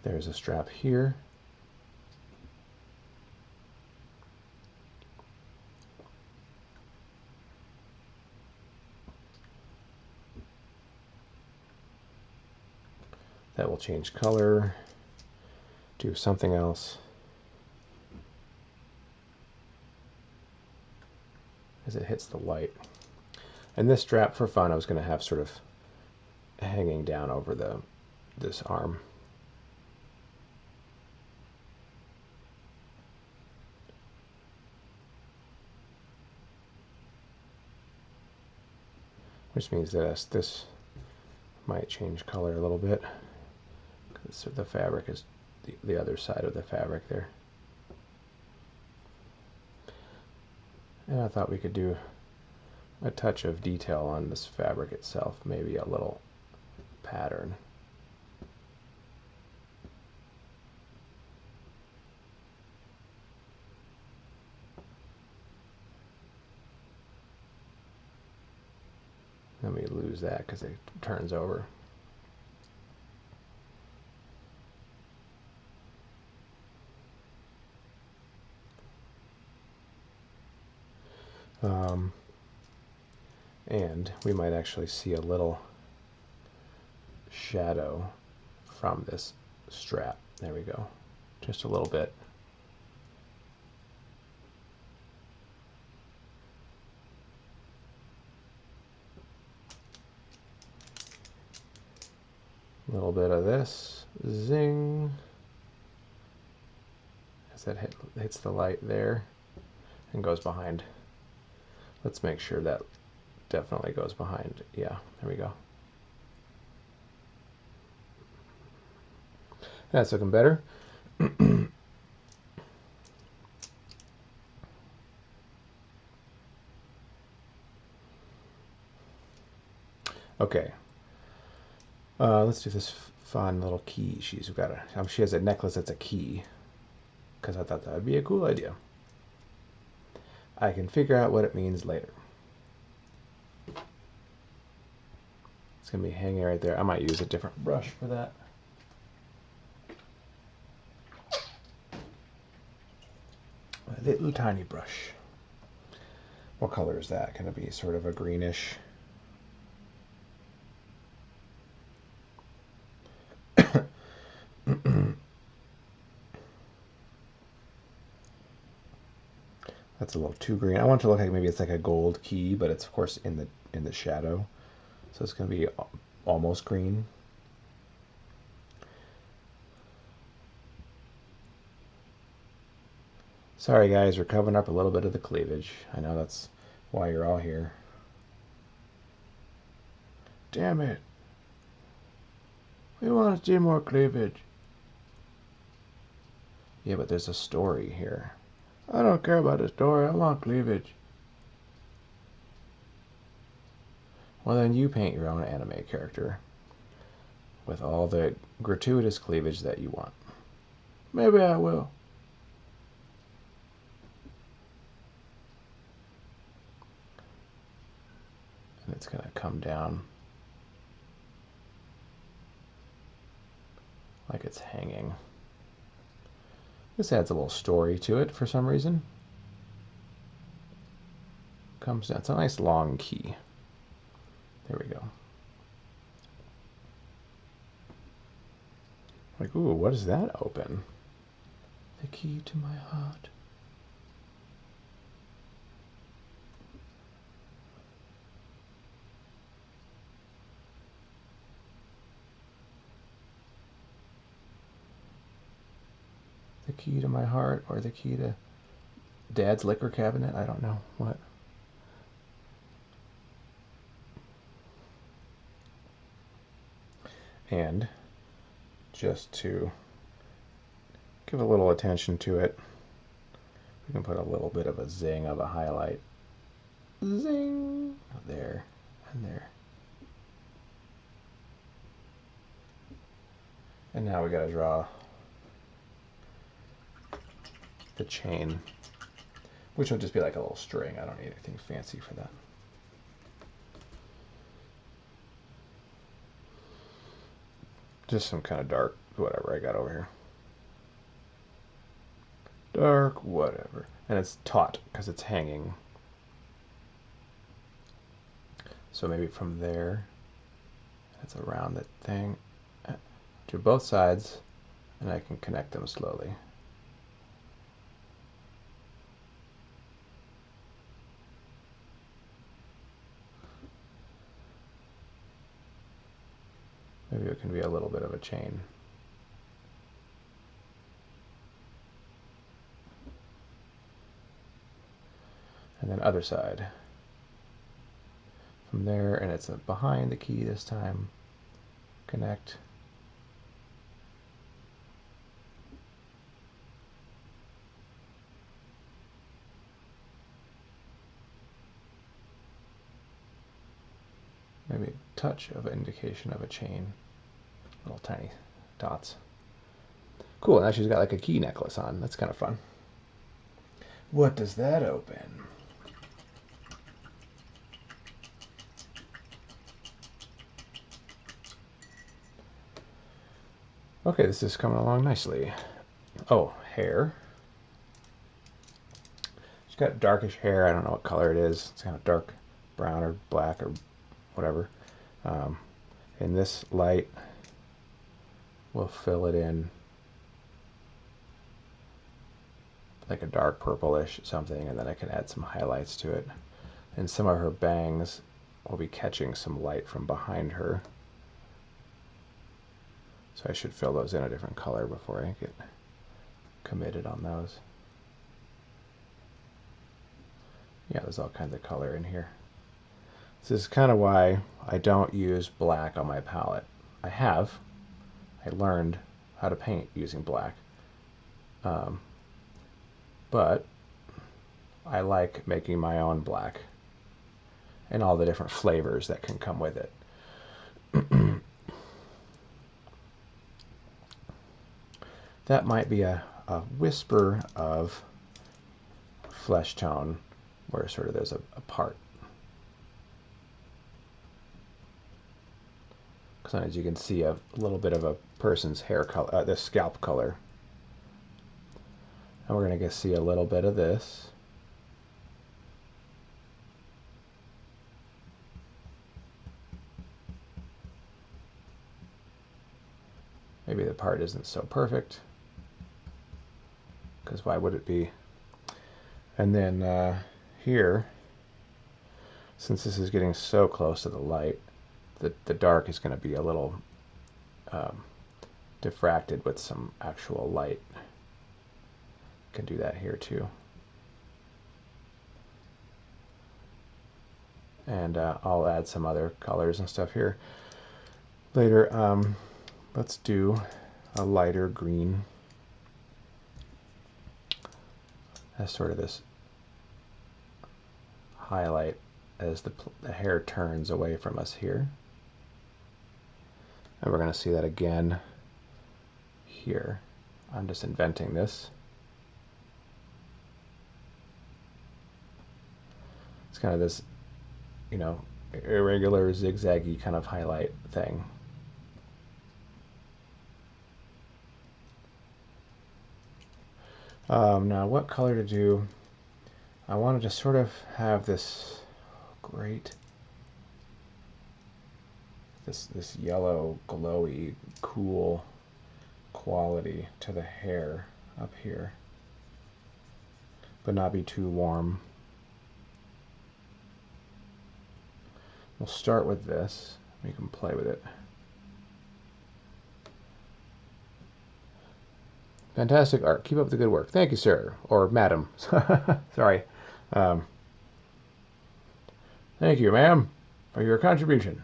There's a strap here. That will change color, do something else. As it hits the light. And this strap, for fun, I was going to have sort of hanging down over this arm. Which means that this might change color a little bit. So the fabric is the other side of the fabric there. And I thought we could do a touch of detail on this fabric itself, maybe a little pattern. Let me lose that because it turns over. And we might actually see a little shadow from this strap. There we go. Just a little bit. A little bit of this. Zing. As that hits the light there and goes behind. Let's make sure that definitely goes behind. Yeah, there we go. That's looking better. Okay. Let's do this fun little key. She's got she has a necklace that's a key, because I thought that would be a cool idea. I can figure out what it means later. It's gonna be hanging right there. I might use a different brush for that. A little tiny brush. What color is that? Gonna be sort of a greenish. That's a little too green. I want it to look like maybe it's like a gold key, but it's of course in the shadow. So it's going to be almost green. Sorry guys, we're covering up a little bit of the cleavage. I know that's why you're all here. Damn it. We want to see more cleavage. Yeah, but there's a story here. I don't care about the story. I want cleavage. Well, then you paint your own anime character with all the gratuitous cleavage that you want. Maybe I will. And it's going to come down like it's hanging. This adds a little story to it for some reason. Comes down. It's a nice long key. There we go. Like, ooh, what does that open? The key to my heart. The key to my heart, or the key to Dad's liquor cabinet? I don't know. What? And just to give a little attention to it, we can put a little bit of a zing of a highlight. Zing! There and there. And now we got to draw the chain, which will just be like a little string. I don't need anything fancy for that. Just some kind of dark whatever I got over here. Dark whatever. And it's taut because it's hanging. So maybe from there, it's around that thing. Do both sides, and I can connect them slowly. Maybe it can be a little bit of a chain. And then other side. From there, and it's behind the key this time. Connect. Maybe a touch of an indication of a chain. Little tiny dots. Cool, now she's got like a key necklace on. That's kind of fun. What does that open? Okay, this is coming along nicely. Oh, hair. She's got darkish hair. I don't know what color it is. It's kind of dark brown or black or whatever. In this light, we'll fill it in like a dark purplish something, and then I can add some highlights to it. And some of her bangs will be catching some light from behind her. So I should fill those in a different color before I get committed on those. Yeah, there's all kinds of color in here. This is kind of why I don't use black on my palette. I learned how to paint using black. But I like making my own black and all the different flavors that can come with it. That might be a whisper of flesh tone where sort of there's a part. Sometimes you can see a little bit of a person's hair color, the scalp color. And we're going to see a little bit of this. Maybe the part isn't so perfect, because why would it be? And then here, since this is getting so close to the light, the dark is going to be a little diffracted with some actual light. Can do that here too. And I'll add some other colors and stuff here later. Let's do a lighter green as sort of this highlight as the hair turns away from us here. And we're going to see that again here. I'm just inventing this. It's kind of this, you know, irregular, zigzaggy kind of highlight thing. Now what color to do? I wanted to sort of have this this yellow, glowy, cool quality to the hair up here, but not be too warm. We'll start with this. We can play with it. Fantastic art. Keep up the good work. Thank you, sir. Or madam. Sorry. Thank you, ma'am, for your contribution.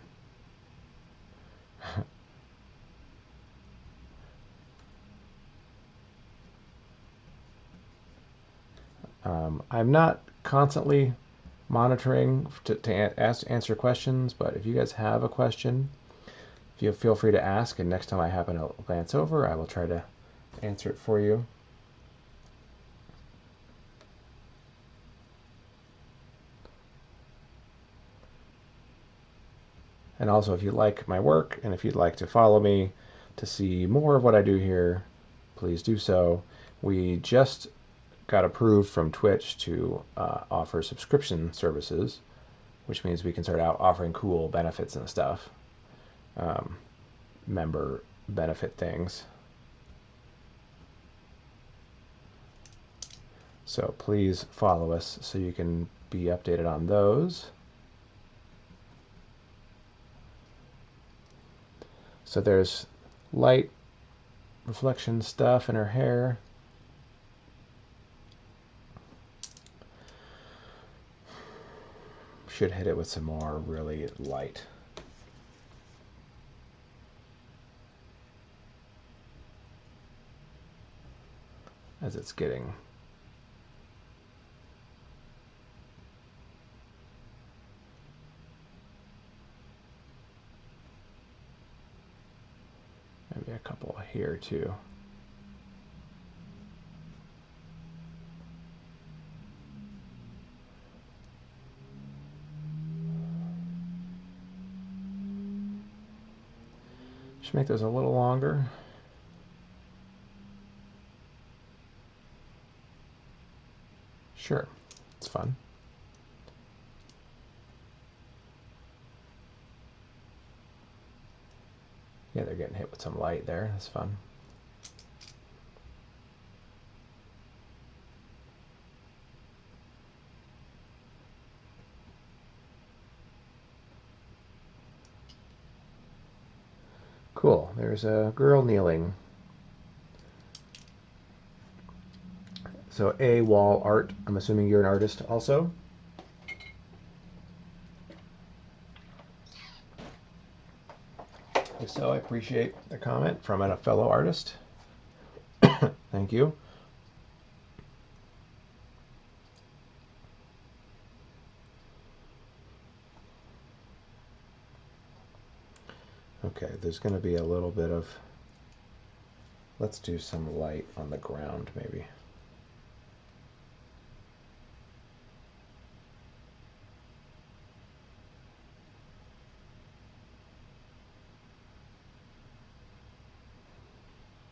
I'm not constantly monitoring to answer questions, but if you guys have a question, you feel free to ask, and next time I happen to glance over, I will try to answer it for you. And also, if you like my work and if you'd like to follow me to see more of what I do here, please do so. We just got approved from Twitch to offer subscription services, which means we can start out offering cool benefits and stuff, member benefit things. So please follow us so you can be updated on those. So there's light reflection stuff in her hair. Should hit it with some more really light. As it's getting maybe a couple here too. Should make those a little longer. Sure, it's fun. Yeah, they're getting hit with some light there. That's fun. Cool. There's a girl kneeling. So A Wall Art. I'm assuming you're an artist also. If so, I appreciate the comment from a fellow artist. Thank you. Okay, there's going to be a little bit of, let's do some light on the ground maybe.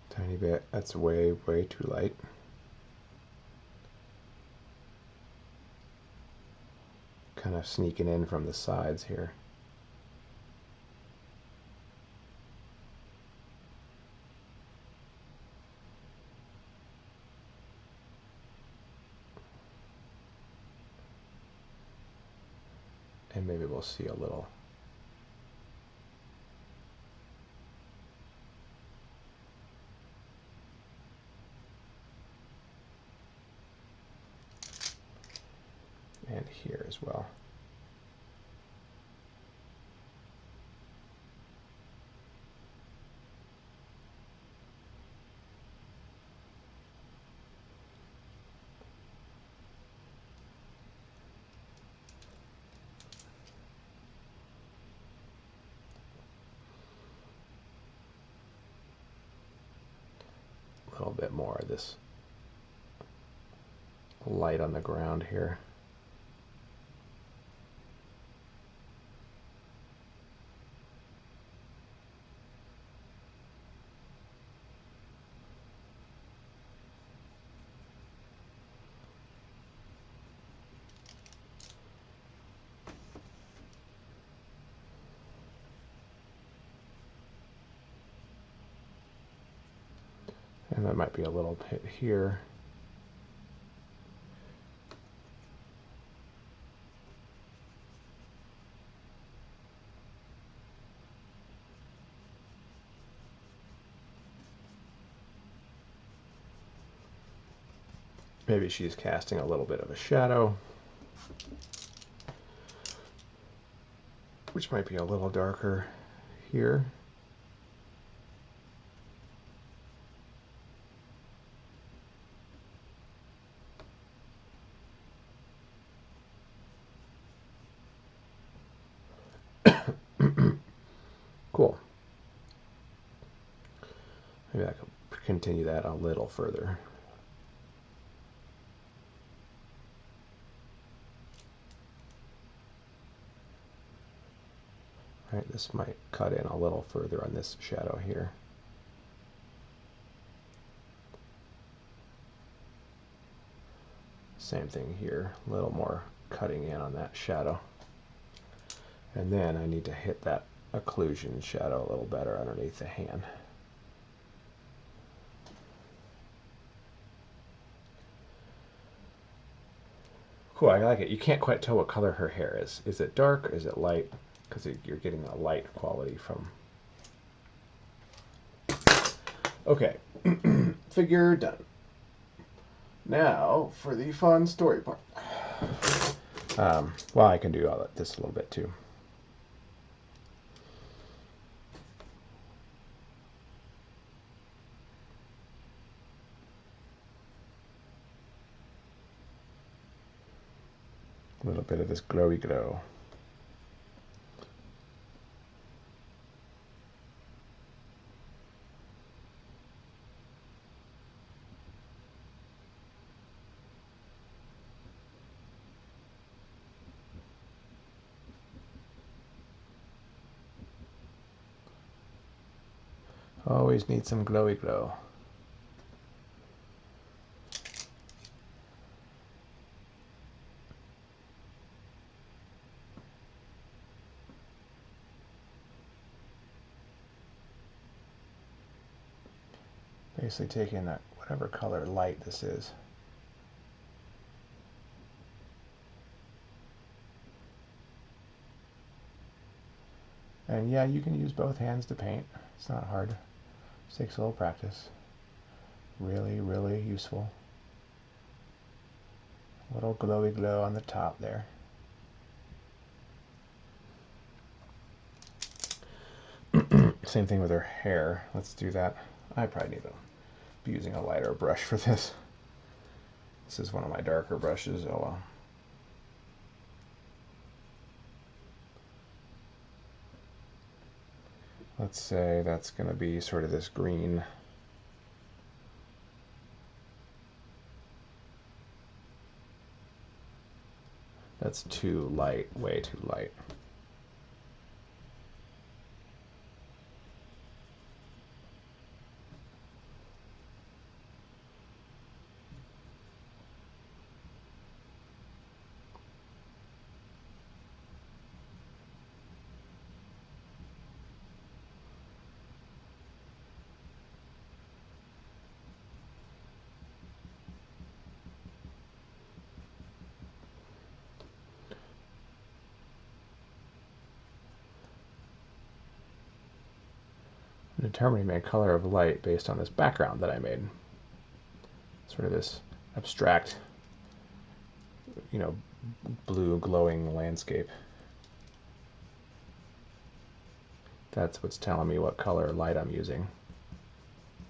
Tiny bit, that's way too light. Kind of sneaking in from the sides here. And maybe we'll see a little. And here as well. A little bit more of this light on the ground here. And that might be a little bit here. Maybe she's casting a little bit of a shadow, which might be a little darker here. Cool. continue that a little further. Right, this might cut in a little further on this shadow here. Same thing here, a little more cutting in on that shadow. And then I need to hit that occlusion shadow a little better underneath the hand. Cool, I like it. You can't quite tell what color her hair is. Is it dark or is it light? Because you're getting a light quality from... Okay, figure done. Now for the fun story part. Well, I can do all this a little bit too. A little bit of this glowy glow. Always need some glowy glow. Basically taking that whatever color light this is. And yeah, you can use both hands to paint. It's not hard. It takes a little practice. Really, really useful. A little glowy glow on the top there. Same thing with her hair. Let's do that. I probably need to be using a lighter brush for this. This is one of my darker brushes. Oh well. Let's say that's going to be sort of this green. That's too light, way too light. Determining my color of light based on this background that I made. Sort of this abstract, you know, blue glowing landscape. That's what's telling me what color light I'm using.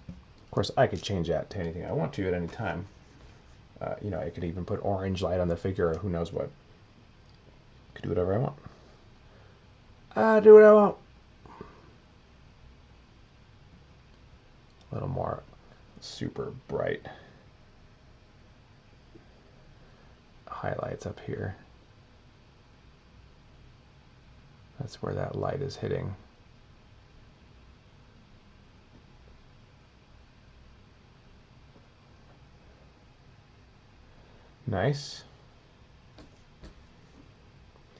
Of course, I could change that to anything I want to at any time. You know, I could even put orange light on the figure or who knows what. I could do whatever I want. I do what I want. A little more super bright highlights up here. That's where that light is hitting. Nice.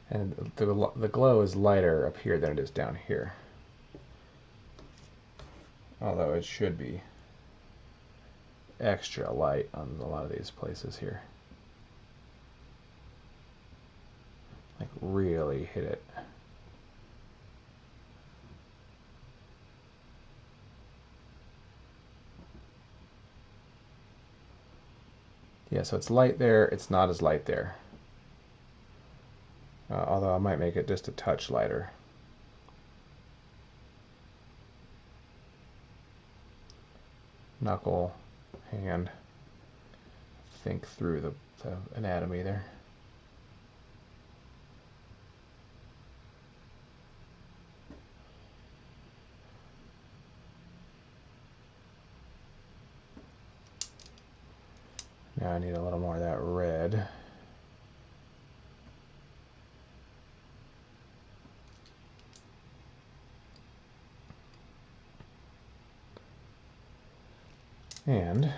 And the glow is lighter up here than it is down here. Although it should be extra light on a lot of these places here. Like really hit it. Yeah, so it's light there, it's not as light there. Although I might make it just a touch lighter. Knuckle, hand. Think through the anatomy there. Now I need a little more of that red. And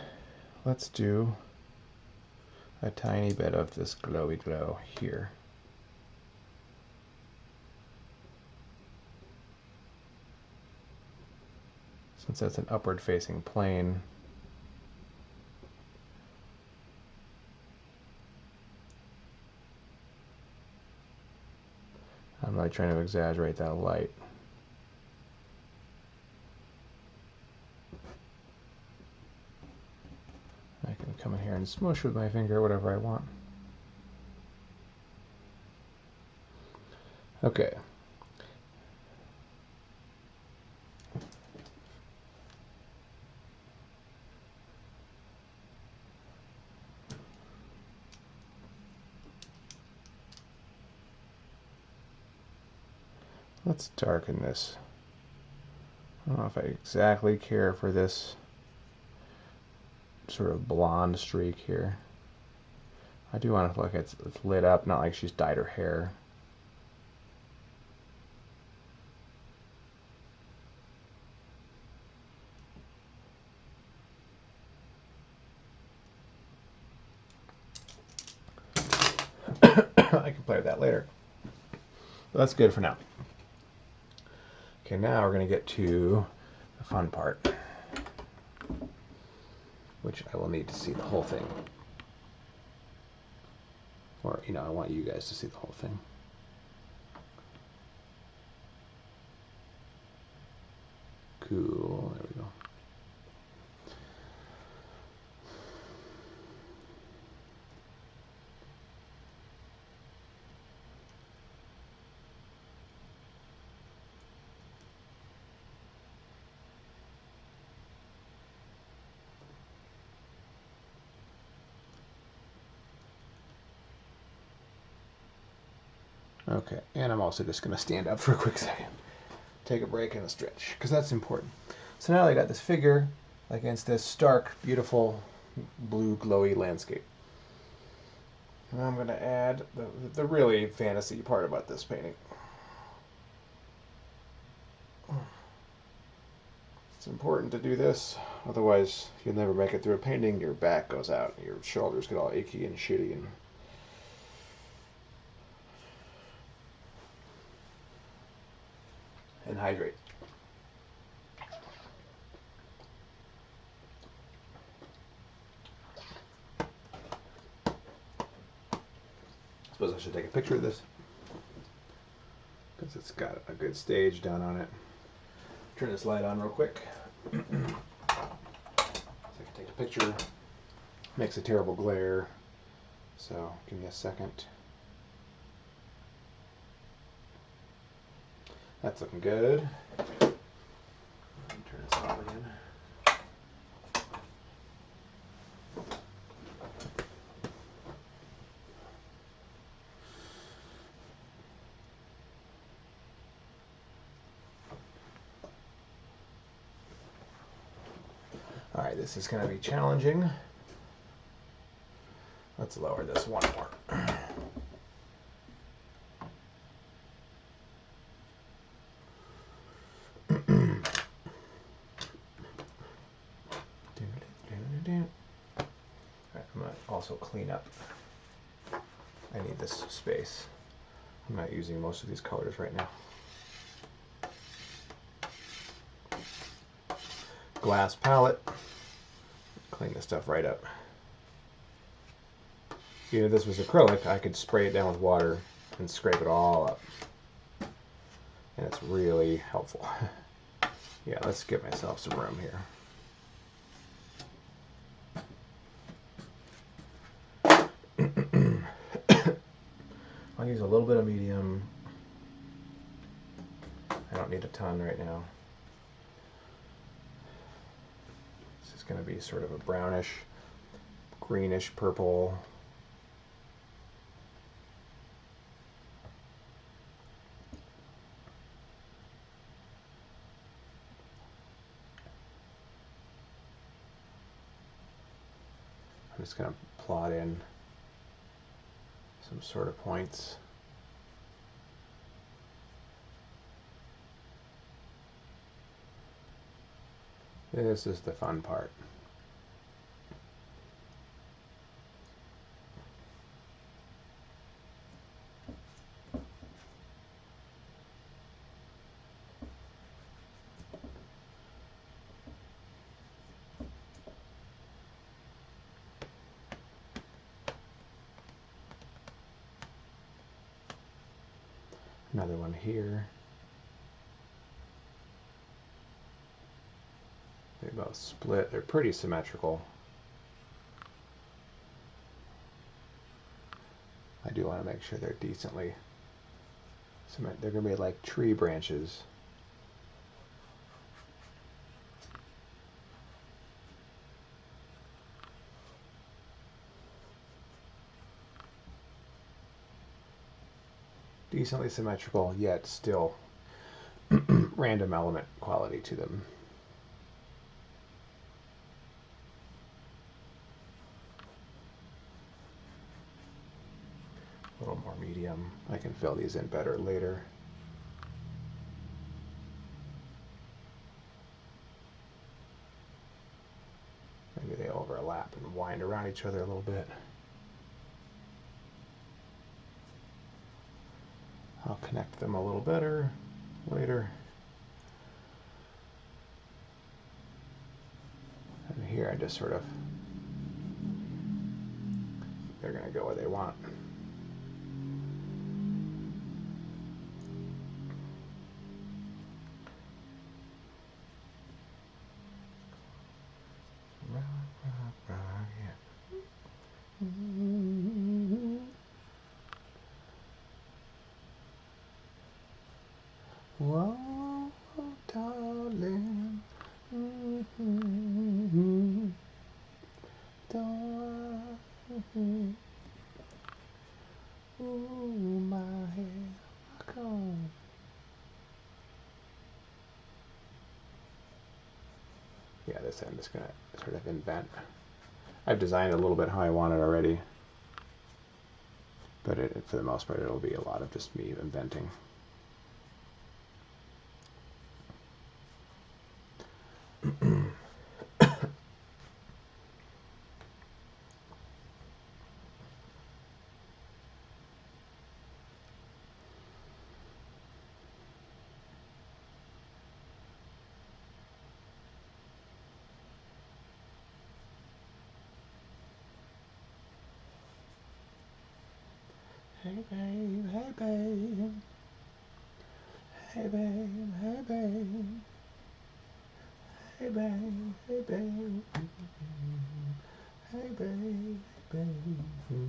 let's do a tiny bit of this glowy glow here. Since that's an upward facing plane, I'm really trying to exaggerate that light. I can come in here and smush with my finger whatever I want. Okay. Let's darken this. I don't know if I exactly care for this sort of blonde streak here. I do want it to look like it's lit up, not like she's dyed her hair. I can play with that later. But that's good for now. Okay, now we're going to get to the fun part, which I will need to see the whole thing. Or, you know, I want you guys to see the whole thing. Cool, there we go. Okay, and I'm also just going to stand up for a quick second. Take a break and a stretch, because that's important. So now I got this figure against this stark, beautiful, blue, glowy landscape. And I'm going to add the really fantasy part about this painting. It's important to do this, otherwise you'll never make it through a painting. Your back goes out, your shoulders get all achy and shitty, and hydrate. I suppose I should take a picture of this, because it's got a good stage done on it. Turn this light on real quick. So I can take a picture. Makes a terrible glare, so give me a second. That's looking good. Turn this off again. All right, this is going to be challenging. Let's lower this one more. I'm going to also clean up. I need this space. I'm not using most of these colors right now. Glass palette. Clean this stuff right up. Even if this was acrylic, I could spray it down with water and scrape it all up. And it's really helpful. Yeah, let's give myself some room here. I'll use a little bit of medium. I don't need a ton right now. This is going to be sort of a brownish, greenish purple. I'm just going to plot in some sort of points. This is the fun part. Another one here. They both split. They're pretty symmetrical. I do want to make sure they're decently symmetrical. They're going to be like tree branches. Decently symmetrical, yet still random element quality to them. A little more medium. I can fill these in better later. Maybe they overlap and wind around each other a little bit. I'll connect them a little better later. And here I just sort of, they're going to go where they want. Whoa, darling. Ooh, my head. Rock on. Yeah, this I'm just going to sort of invent. I've designed a little bit how I want it already. But for the most part, it'll be a lot of just me inventing. Hey babe, hey babe. Hey babe, hey babe. Hey babe, hey babe. Hey babe, hey babe.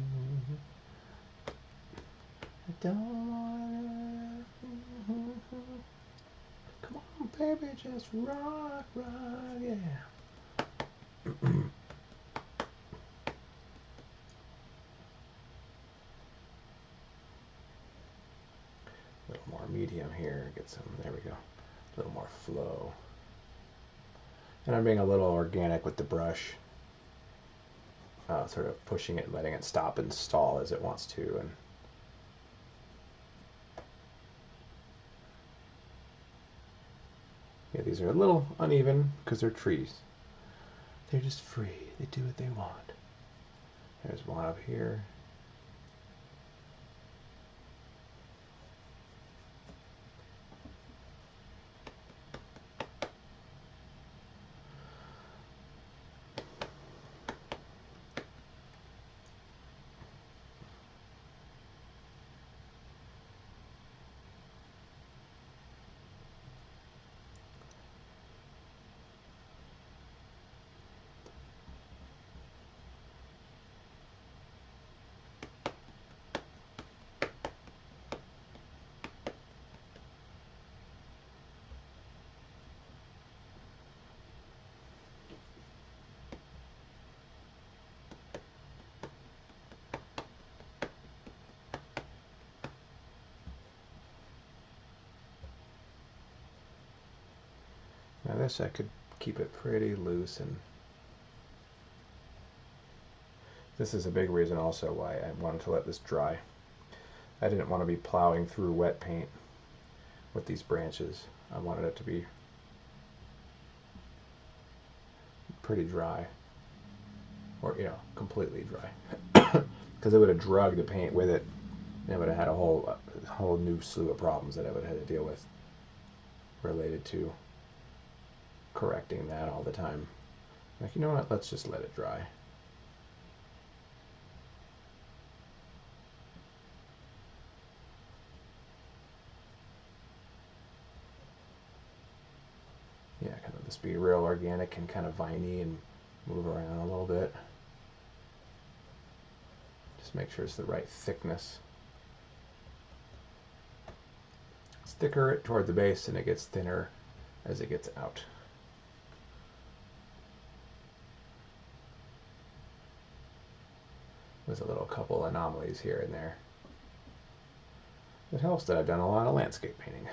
I don't wanna. Come on, baby, just rock, rock, yeah. A little more medium here, get some, there we go. A little more flow. And I'm being a little organic with the brush. Sort of pushing it, letting it stop and stall as it wants to. And yeah, these are a little uneven because they're trees. They're just free. They do what they want. There's one up here. Now this I could keep it pretty loose and This is a big reason also why I wanted to let this dry. I didn't want to be plowing through wet paint with these branches. I wanted it to be pretty dry, or completely dry, because it would have drugged the paint with it, and it would have had a whole new slew of problems that I would have had to deal with related to correcting that all the time. Like, you know what, let's just let it dry. Yeah, kind of just be real organic and kind of viney and move around a little bit. Just make sure it's the right thickness. It's thicker toward the base and it gets thinner as it gets out. There's a little couple anomalies here and there. It helps that I've done a lot of landscape painting.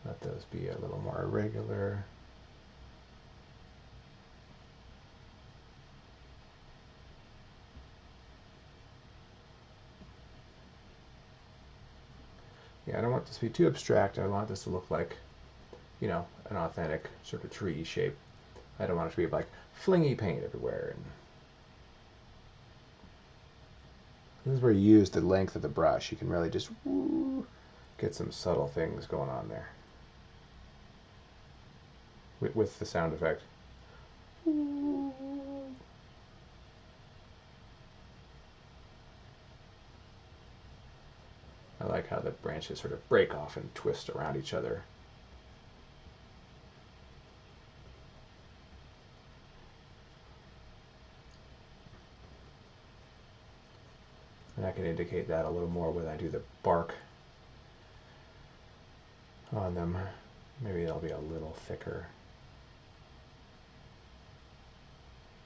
Let those be a little more irregular. Yeah, I don't want this to be too abstract. I want this to look like, an authentic sort of tree shape. I don't want it to be like flingy paint everywhere. And this is where you use the length of the brush. You can really just get some subtle things going on there with the sound effect. I like how the branches sort of break off and twist around each other. And I can indicate that a little more when I do the bark on them. Maybe it'll be a little thicker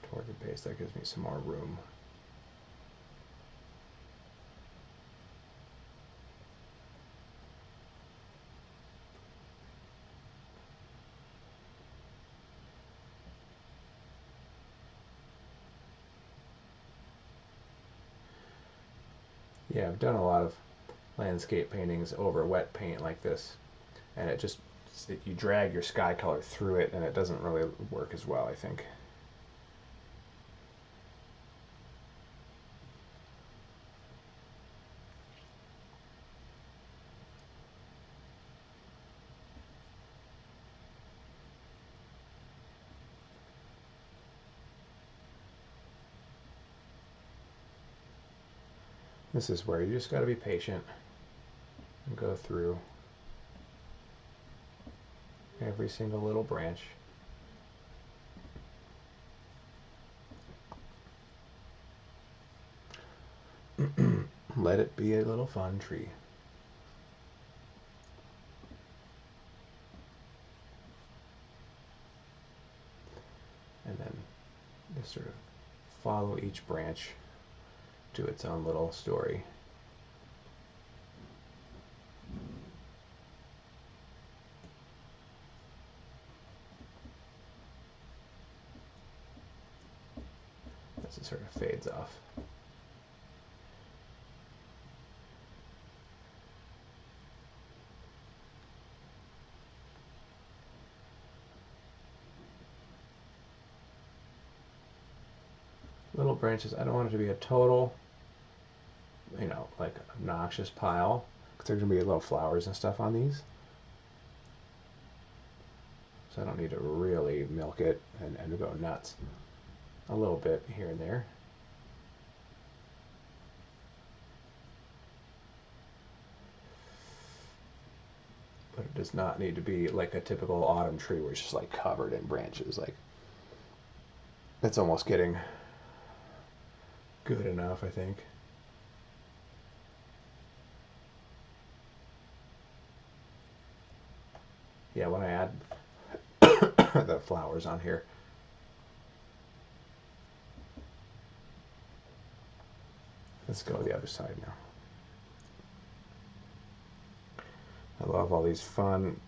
toward the base. That gives me some more room. Yeah, I've done a lot of landscape paintings over wet paint like this, and you drag your sky color through it and it doesn't really work as well, I think. This is where you just got to be patient and go through every single little branch. Let it be a little fun tree. And then just sort of follow each branch to its own little story. As it sort of fades off. Little branches, I don't want it to be a total, like obnoxious pile, because there's going to be little flowers and stuff on these. So I don't need to really milk it and go nuts. A little bit here and there. But it does not need to be like a typical autumn tree where it's just like covered in branches. Like, that's almost getting good enough, I think. Yeah, when I add the flowers on here, let's go to the other side now. I love all these fun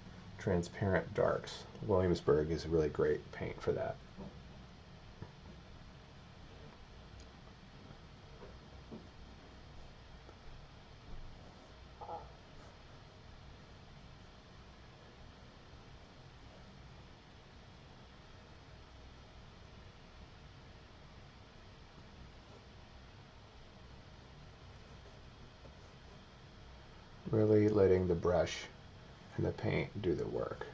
transparent darks. Williamsburg is a really great paint for that. Really letting the brush and the paint do the work.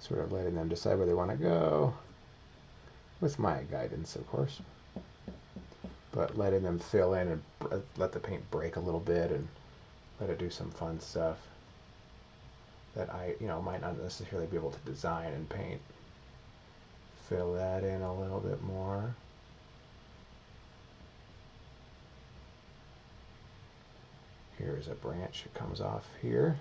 Sort of letting them decide where they want to go, with my guidance, of course. But letting them fill in and let the paint break a little bit and let it do some fun stuff that I, might not necessarily be able to design and paint. Fill that in a little bit more. Here's a branch that comes off here.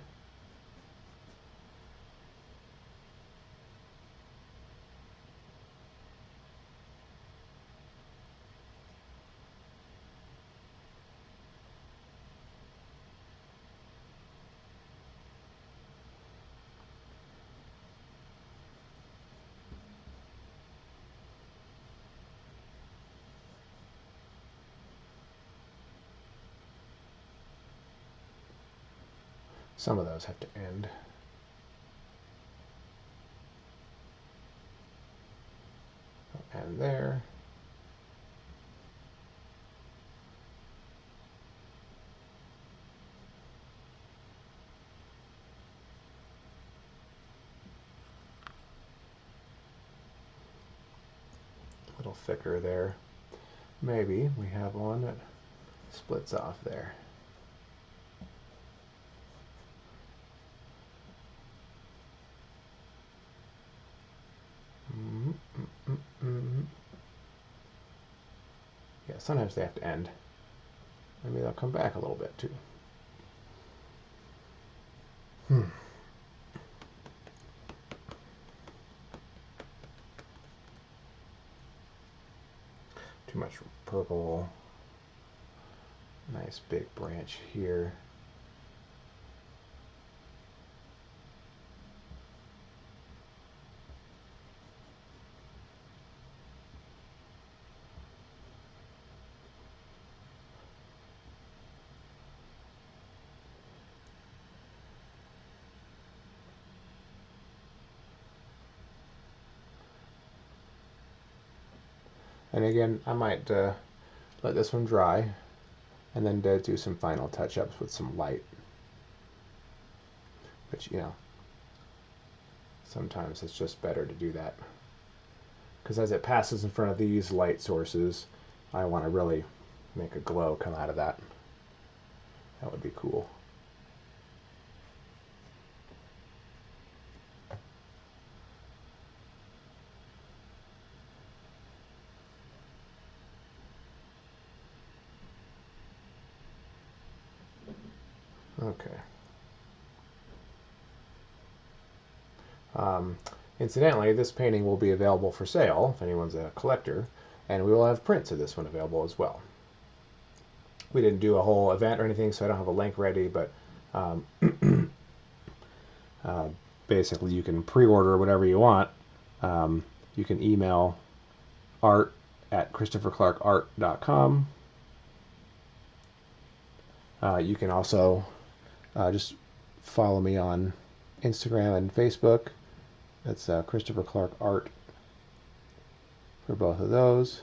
Some of those have to end. And there. A little thicker there. Maybe we have one that splits off there. Yeah, sometimes they have to end. Maybe they'll come back a little bit too. Too much purple. Nice big branch here. And again, I might let this one dry and then do some final touch-ups with some light. But sometimes it's just better to do that. Because as it passes in front of these light sources, I want to really make a glow come out of that. That would be cool. Okay. Incidentally, this painting will be available for sale if anyone's a collector, and we will have prints of this one available as well. We didn't do a whole event or anything, so I don't have a link ready, but basically you can pre-order whatever you want. You can email art@christopherclarkart.com. You can also just follow me on Instagram and Facebook. That's Christopher Clark Art for both of those.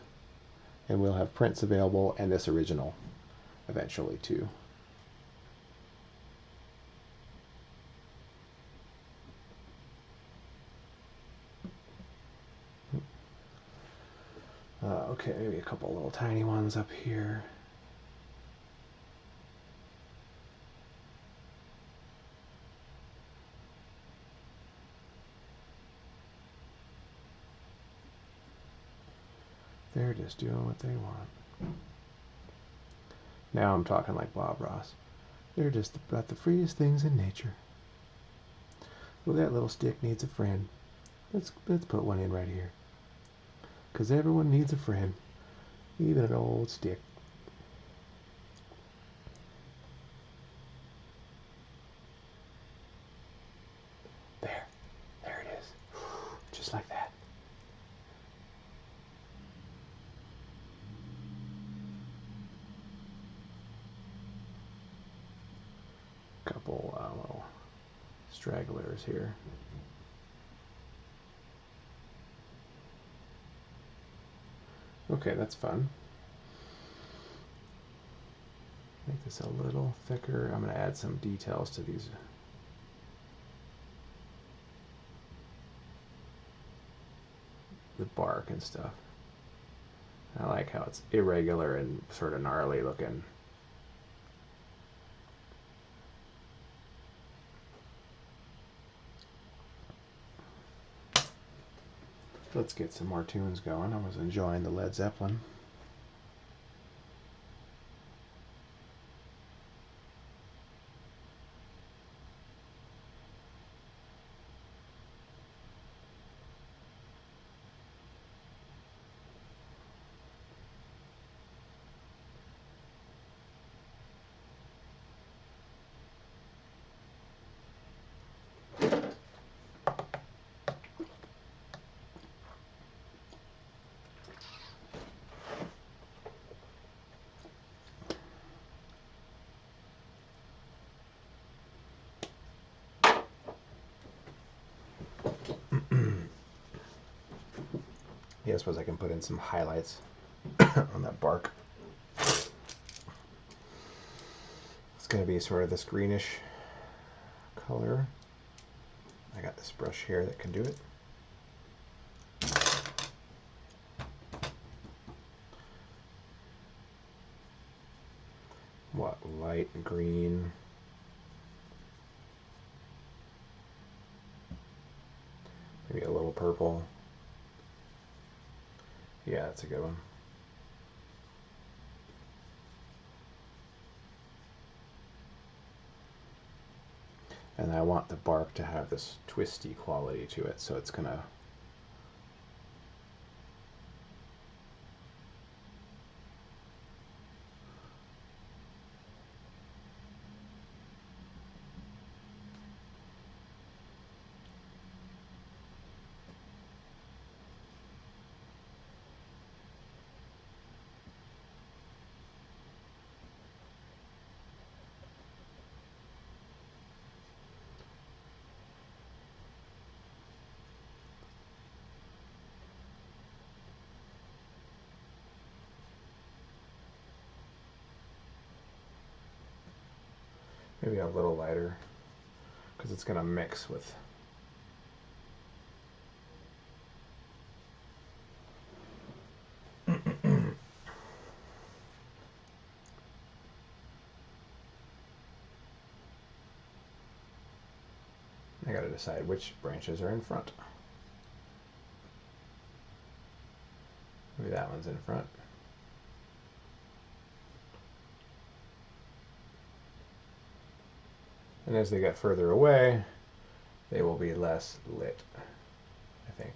And we'll have prints available and this original eventually too. Okay, maybe a couple little tiny ones up here. They're just doing what they want. Now I'm talking like Bob Ross. They're just about the freest things in nature. Well, that little stick needs a friend. Let's put one in right here. 'Cause everyone needs a friend, even an old stick. just like that. Couple little stragglers here. Okay, that's fun. Make this a little thicker. I'm going to add some details to these. The bark and stuff. I like how it's irregular and sort of gnarly looking. Let's get some more tunes going. I was enjoying the Led Zeppelin. Yeah, I suppose I can put in some highlights on that bark. It's going to be sort of this greenish color. I got this brush here that can do it. What, light green. Maybe a little purple. Yeah, that's a good one. And I want the bark to have this twisty quality to it, so it's gonna maybe a little lighter, because it's gonna mix with. I gotta decide which branches are in front. Maybe that one's in front. And as they get further away, they will be less lit, I think.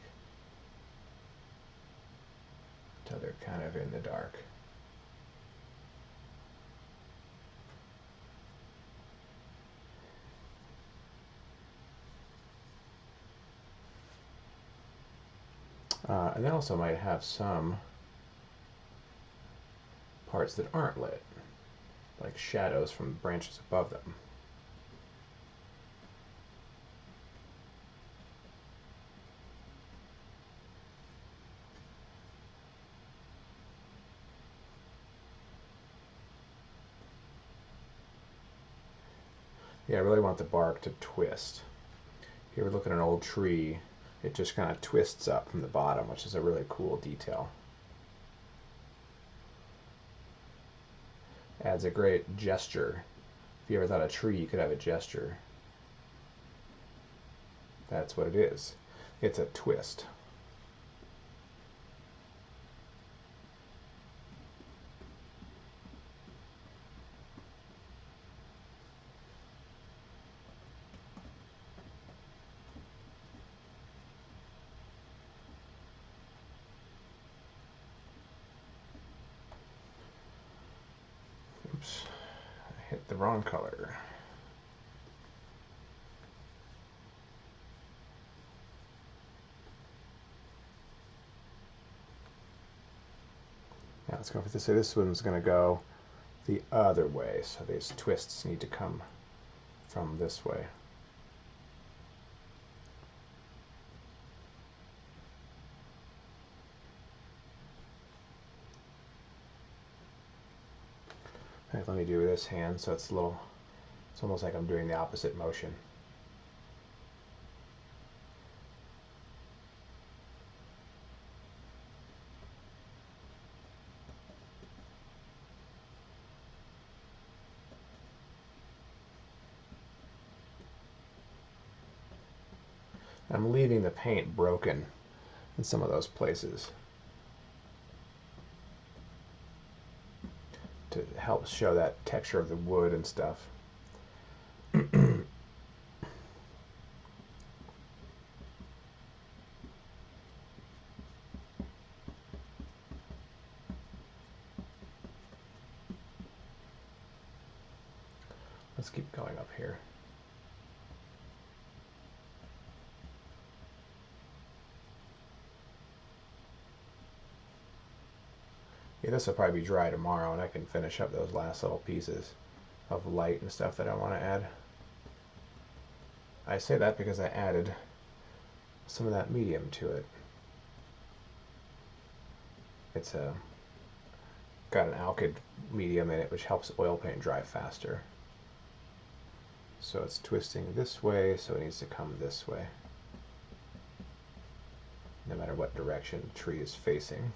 Until they're kind of in the dark. And they also might have some parts that aren't lit, like shadows from branches above them. Yeah, I really want the bark to twist. If you ever look at an old tree, it just kind of twists up from the bottom, which is a really cool detail. Adds a great gesture. If you ever thought a tree could have a gesture, that's what it is. It's a twist. Oops, I hit the wrong color. let's go for this. So this one's going to go the other way. So these twists need to come from this way. All right, let me do this hand so it's a little, it's almost like I'm doing the opposite motion. I'm leaving the paint broken in some of those places to help show that texture of the wood and stuff. Let's keep going up here. Yeah, this will probably be dry tomorrow, and I can finish up those last little pieces of light and stuff that I want to add. I say that because I added some of that medium to it. It's got an alkyd medium in it, which helps oil paint dry faster. So it's twisting this way, so it needs to come this way, no matter what direction the tree is facing.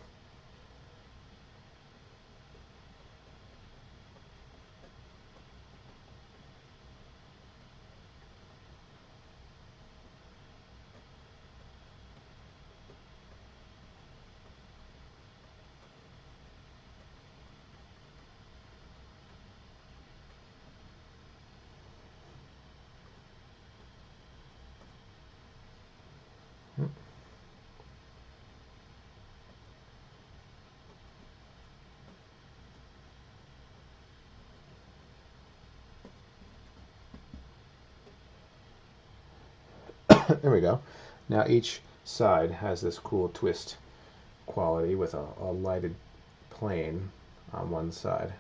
There we go. Now each side has this cool twist quality with a lighted plane on one side.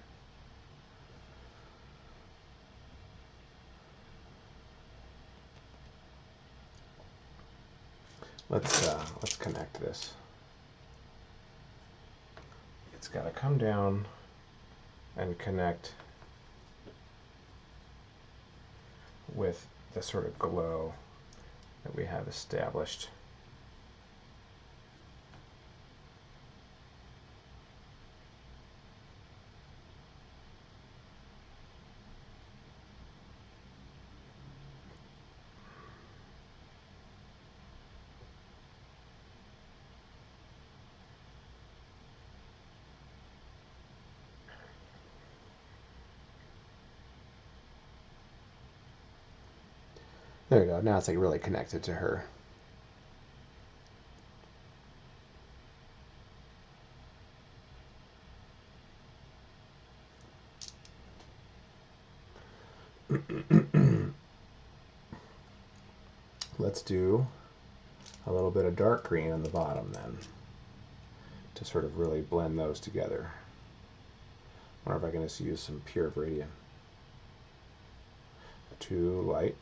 Let's connect this. It's got to come down and connect with the sort of glow that we have established. There we go. Now it's like really connected to her. Let's do a little bit of dark green on the bottom then, to sort of really blend those together. I wonder if I can just use some pure Viridian. Too light.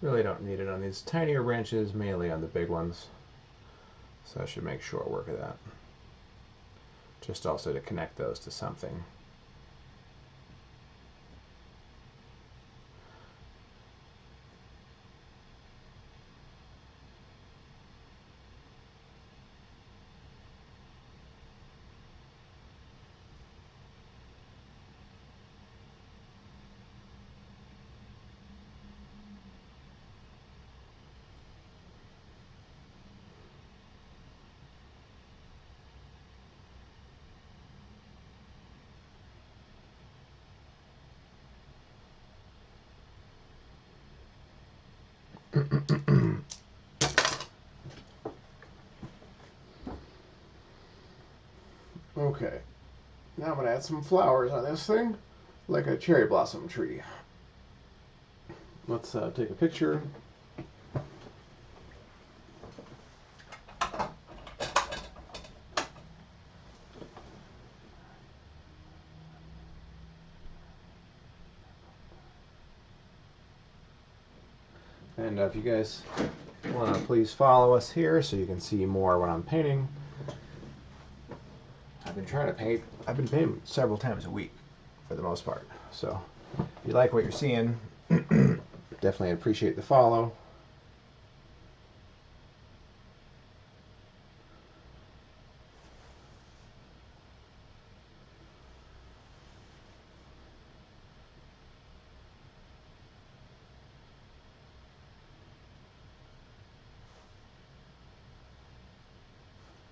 Really don't need it on these tinier branches, mainly on the big ones. So I should make short work of that. Just also to connect those to something. Okay, now I'm going to add some flowers on this thing, like a cherry blossom tree. Let's take a picture. And if you guys want to please follow us here so you can see more when I'm painting. I've been painting several times a week for the most part. So if you like what you're seeing, definitely appreciate the follow.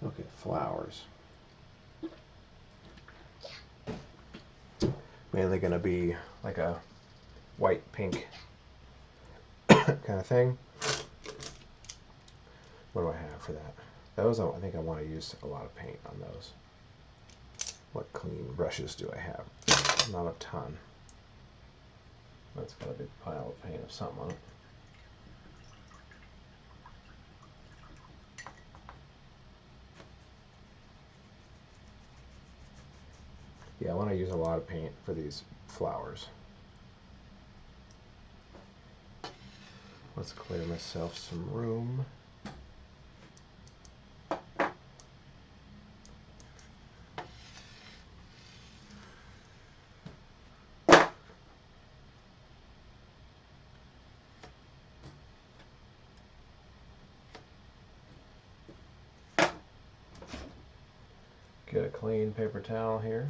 Okay, flowers. Mainly going to be like a white pink kind of thing. What do I have for that? Those, I think I want to use a lot of paint on those. What clean brushes do I have? Not a ton. That's got a big pile of paint of something on it. Yeah, I want to use a lot of paint for these flowers. Let's clear myself some room. Get a clean paper towel here.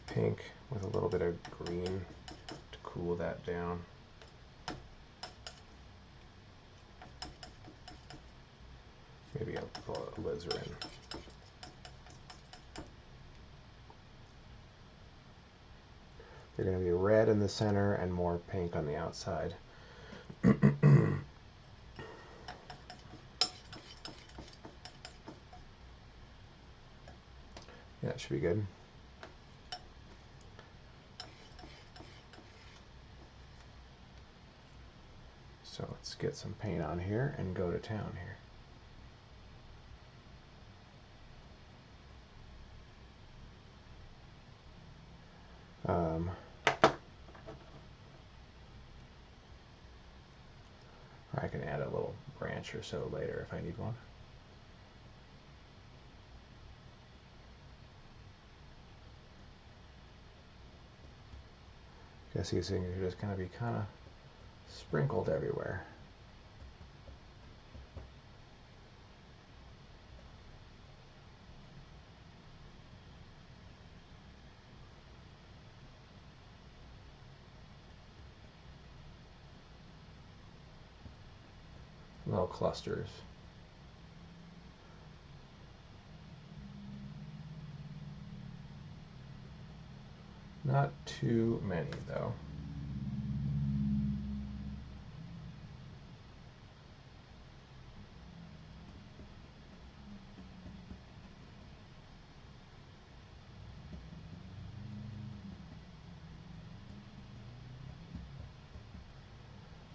Pink with a little bit of green to cool that down. Maybe I'll put a alizarin. They're going to be red in the center and more pink on the outside. Yeah, that should be good. So let's get some paint on here and go to town here. I can add a little branch or so later if I need one. Guess these things are just going to be kind of sprinkled everywhere. Little clusters. Not too many though.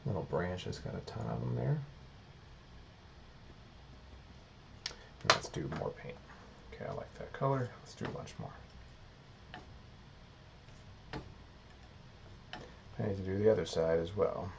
Little branch has got a ton of them there. And let's do more paint. Okay, I like that color. Let's do a bunch more. I need to do the other side as well.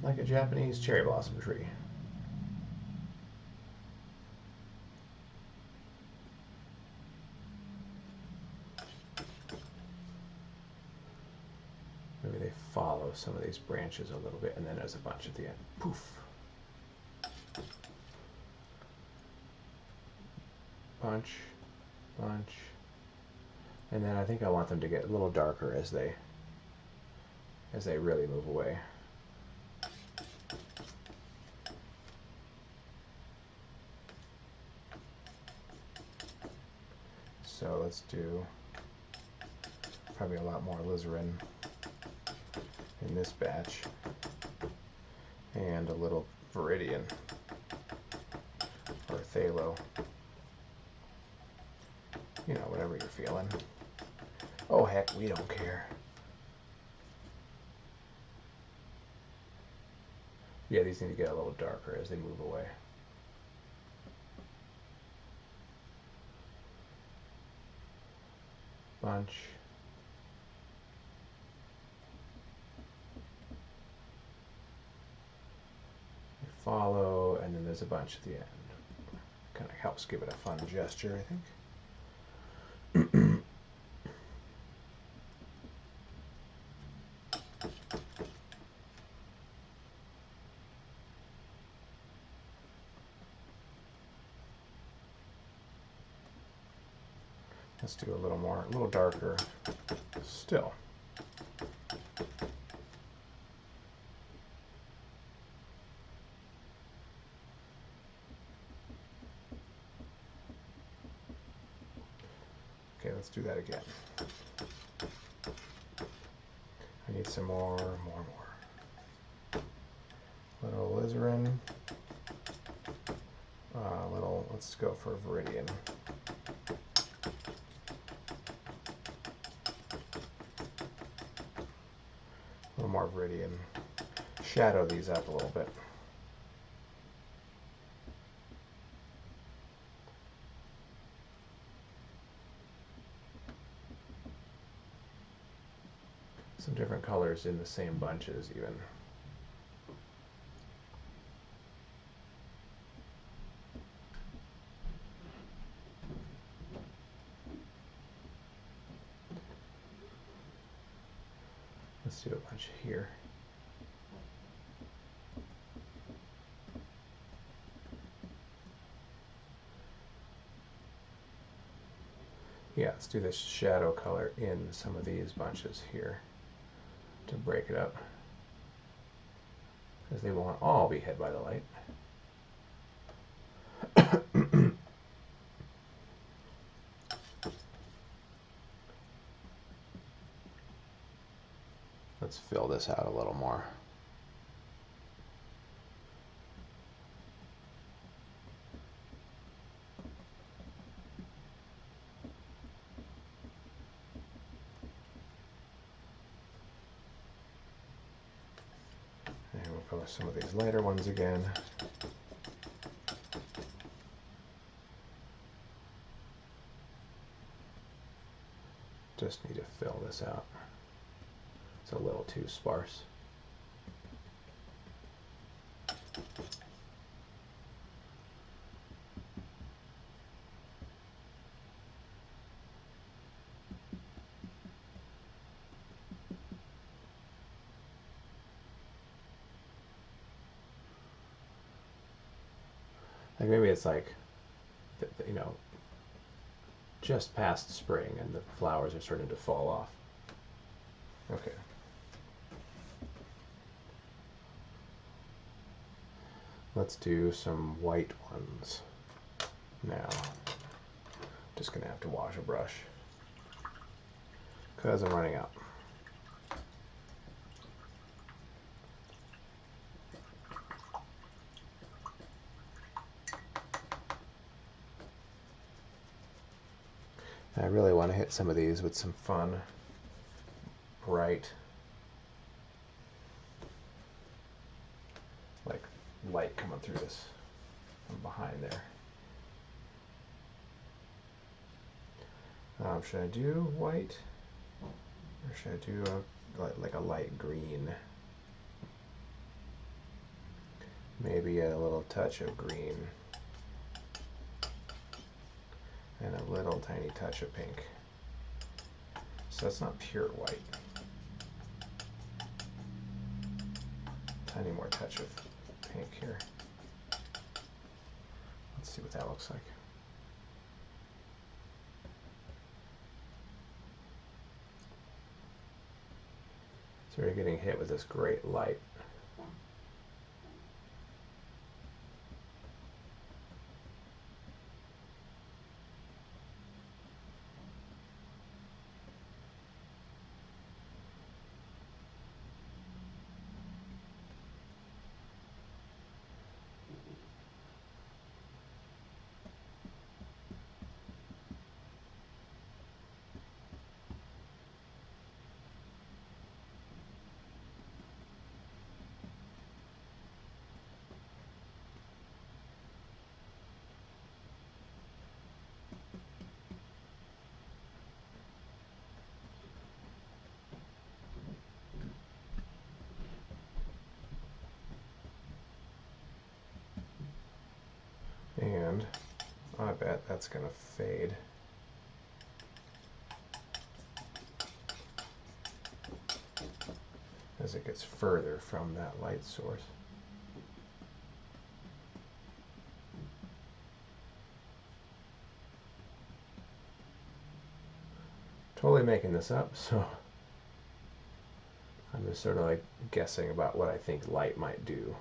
Like a Japanese cherry blossom tree. Maybe they follow some of these branches a little bit, and then there's a bunch at the end. Poof. Bunch, bunch. And then I think I want them to get a little darker as they really move away. So let's do probably a lot more alizarin in this batch, and a little viridian or phthalo. You know, whatever you're feeling. Oh heck, we don't care. Yeah, these need to get a little darker as they move away. Bunch. You follow, and then there's a bunch at the end. Kind of helps give it a fun gesture, I think. Let's do a little more, a little darker still. Okay, let's do that again. I need some more. Little alizarin. Let's go for viridian. A little more viridian. Shadow these up a little bit. Some different colors in the same bunches even. Let's do a bunch here. Yeah, let's do this shadow color in some of these bunches here to break it up, because they won't all be hit by the light. Let's fill this out a little more. And we'll color some of these lighter ones again. Just need to fill this out. It's a little too sparse. Like maybe it's like, you know, just past spring and the flowers are starting to fall off. Okay. Let's do some white ones now. Just gonna have to wash a brush because I'm running out. I really want to hit some of these with some fun, bright, like light coming through this from behind there. Should I do white? Or should I do like a light green? Maybe a little touch of green. And a little tiny touch of pink. So that's not pure white. Tiny more touch of pink here. Let's see what that looks like. So we're getting hit with this great light. And I bet that's going to fade. As it gets further from that light source. Totally making this up, so I'm just sort of like guessing about what I think light might do.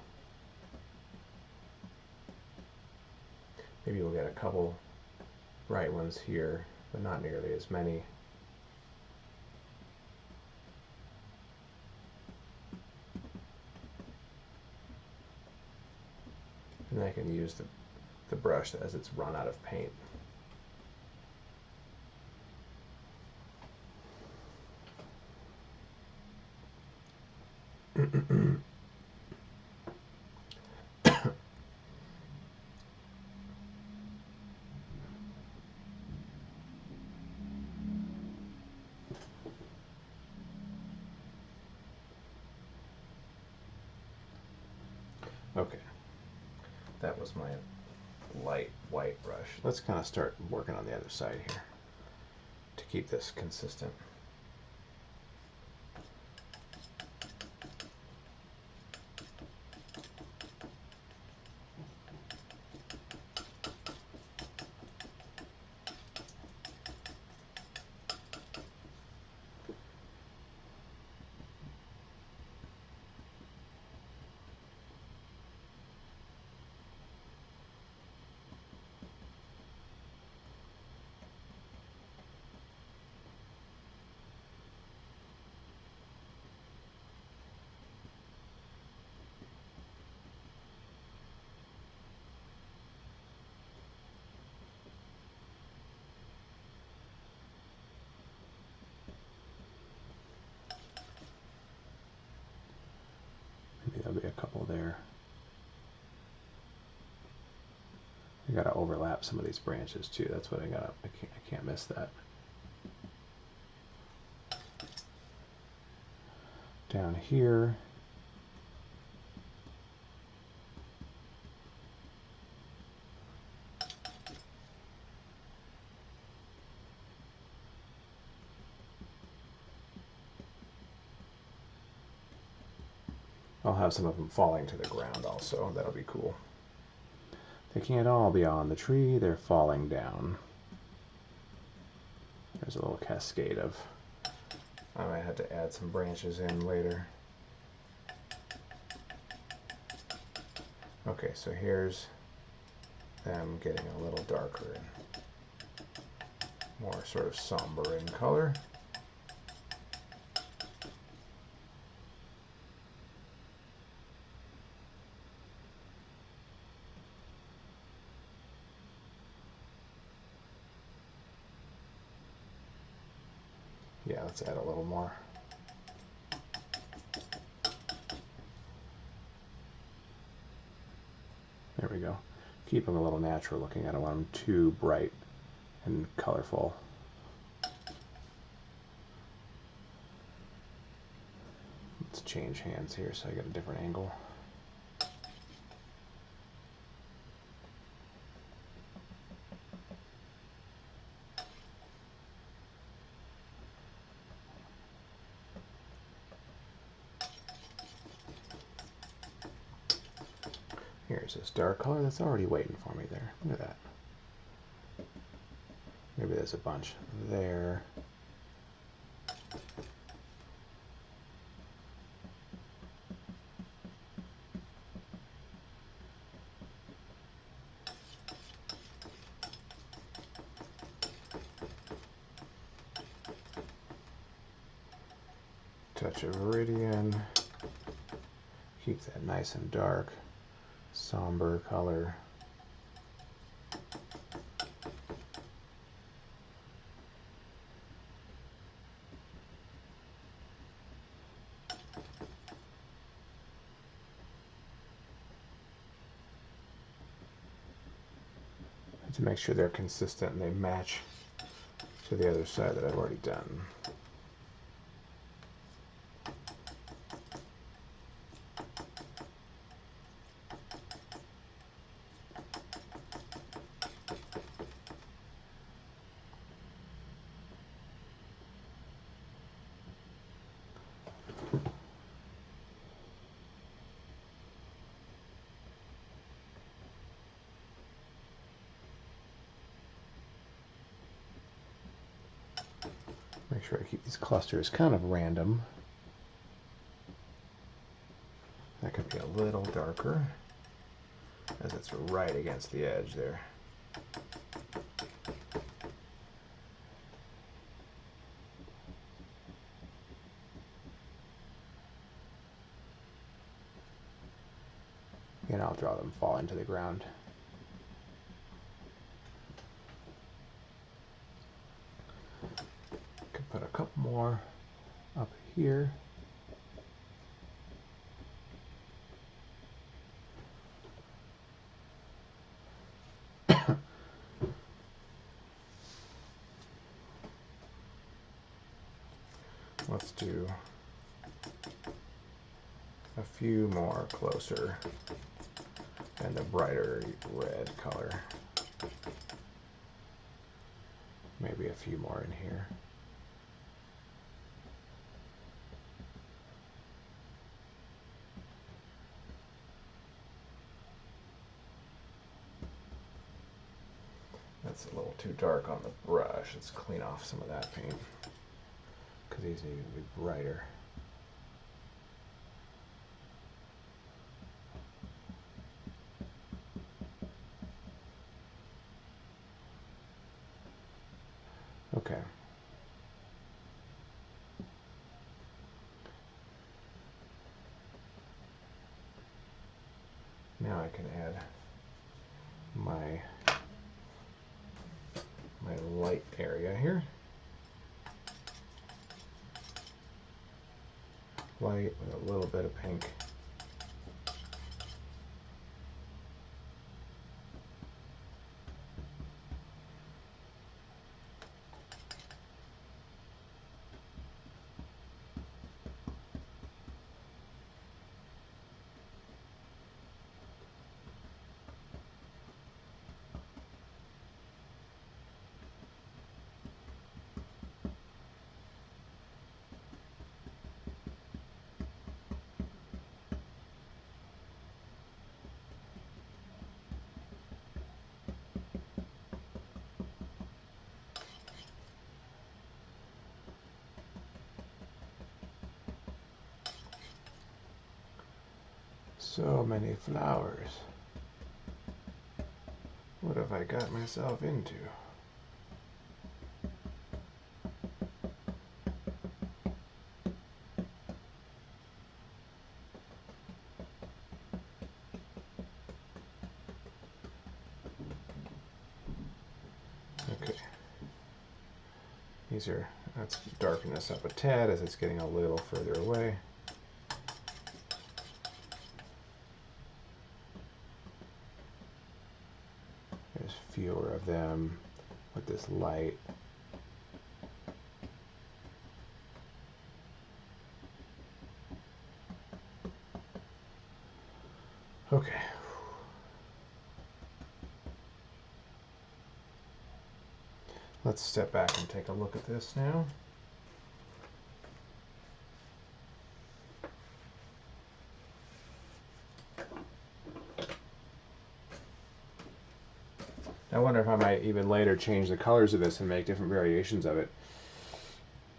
Maybe we'll get a couple bright ones here, but not nearly as many. And I can use the brush as it's run out of paint. Okay, that was my light white brush. Let's kind of start working on the other side here to keep this consistent. Maybe there'll be a couple there. I gotta overlap some of these branches too. That's what I can't miss that. Down here. I'll have some of them falling to the ground also. That'll be cool. They can't all be on the tree. They're falling down. There's a little cascade of... I might have to add some branches in later. Okay, so here's them getting a little darker and more sort of somber in color. Yeah, let's add a little more. There we go. Keep them a little natural looking. I don't want them too bright and colorful Let's change hands here so I get a different angle. Here's this dark color that's already waiting for me there. Look at that. Maybe there's a bunch there. Touch of Viridian. Keep that nice and dark, somber color. To make sure they're consistent and they match to the other side that I've already done. Make sure I keep these clusters kind of random. That could be a little darker, as it's right against the edge there. And I'll draw them fall into the ground. Could put a couple more up here. Let's do a few more closer and the brighter red color. Maybe a few more in here. That's a little too dark on the brush. Let's clean off some of that paint, because these need to be brighter. Okay. Now I can add my light area here. Light with a little bit of pink. So many flowers. What have I got myself into? Okay. Let's darken this up a tad as it's getting a little further away. There's fewer of them with this light. Okay. Let's step back and take a look at this now. I wonder if I might even later change the colors of this and make different variations of it.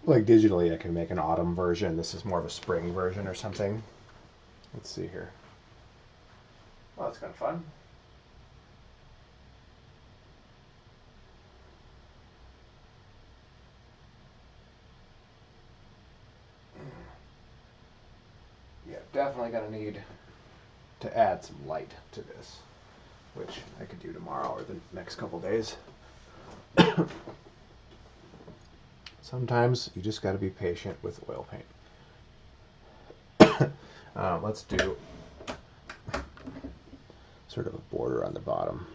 Like digitally, I can make an autumn version. This is more of a spring version or something. Let's see here. Well, that's kind of fun. Yeah, definitely gonna need to add some light to this, which I could do tomorrow or the next couple days. Sometimes you just got to be patient with oil paint. Let's do sort of a border on the bottom.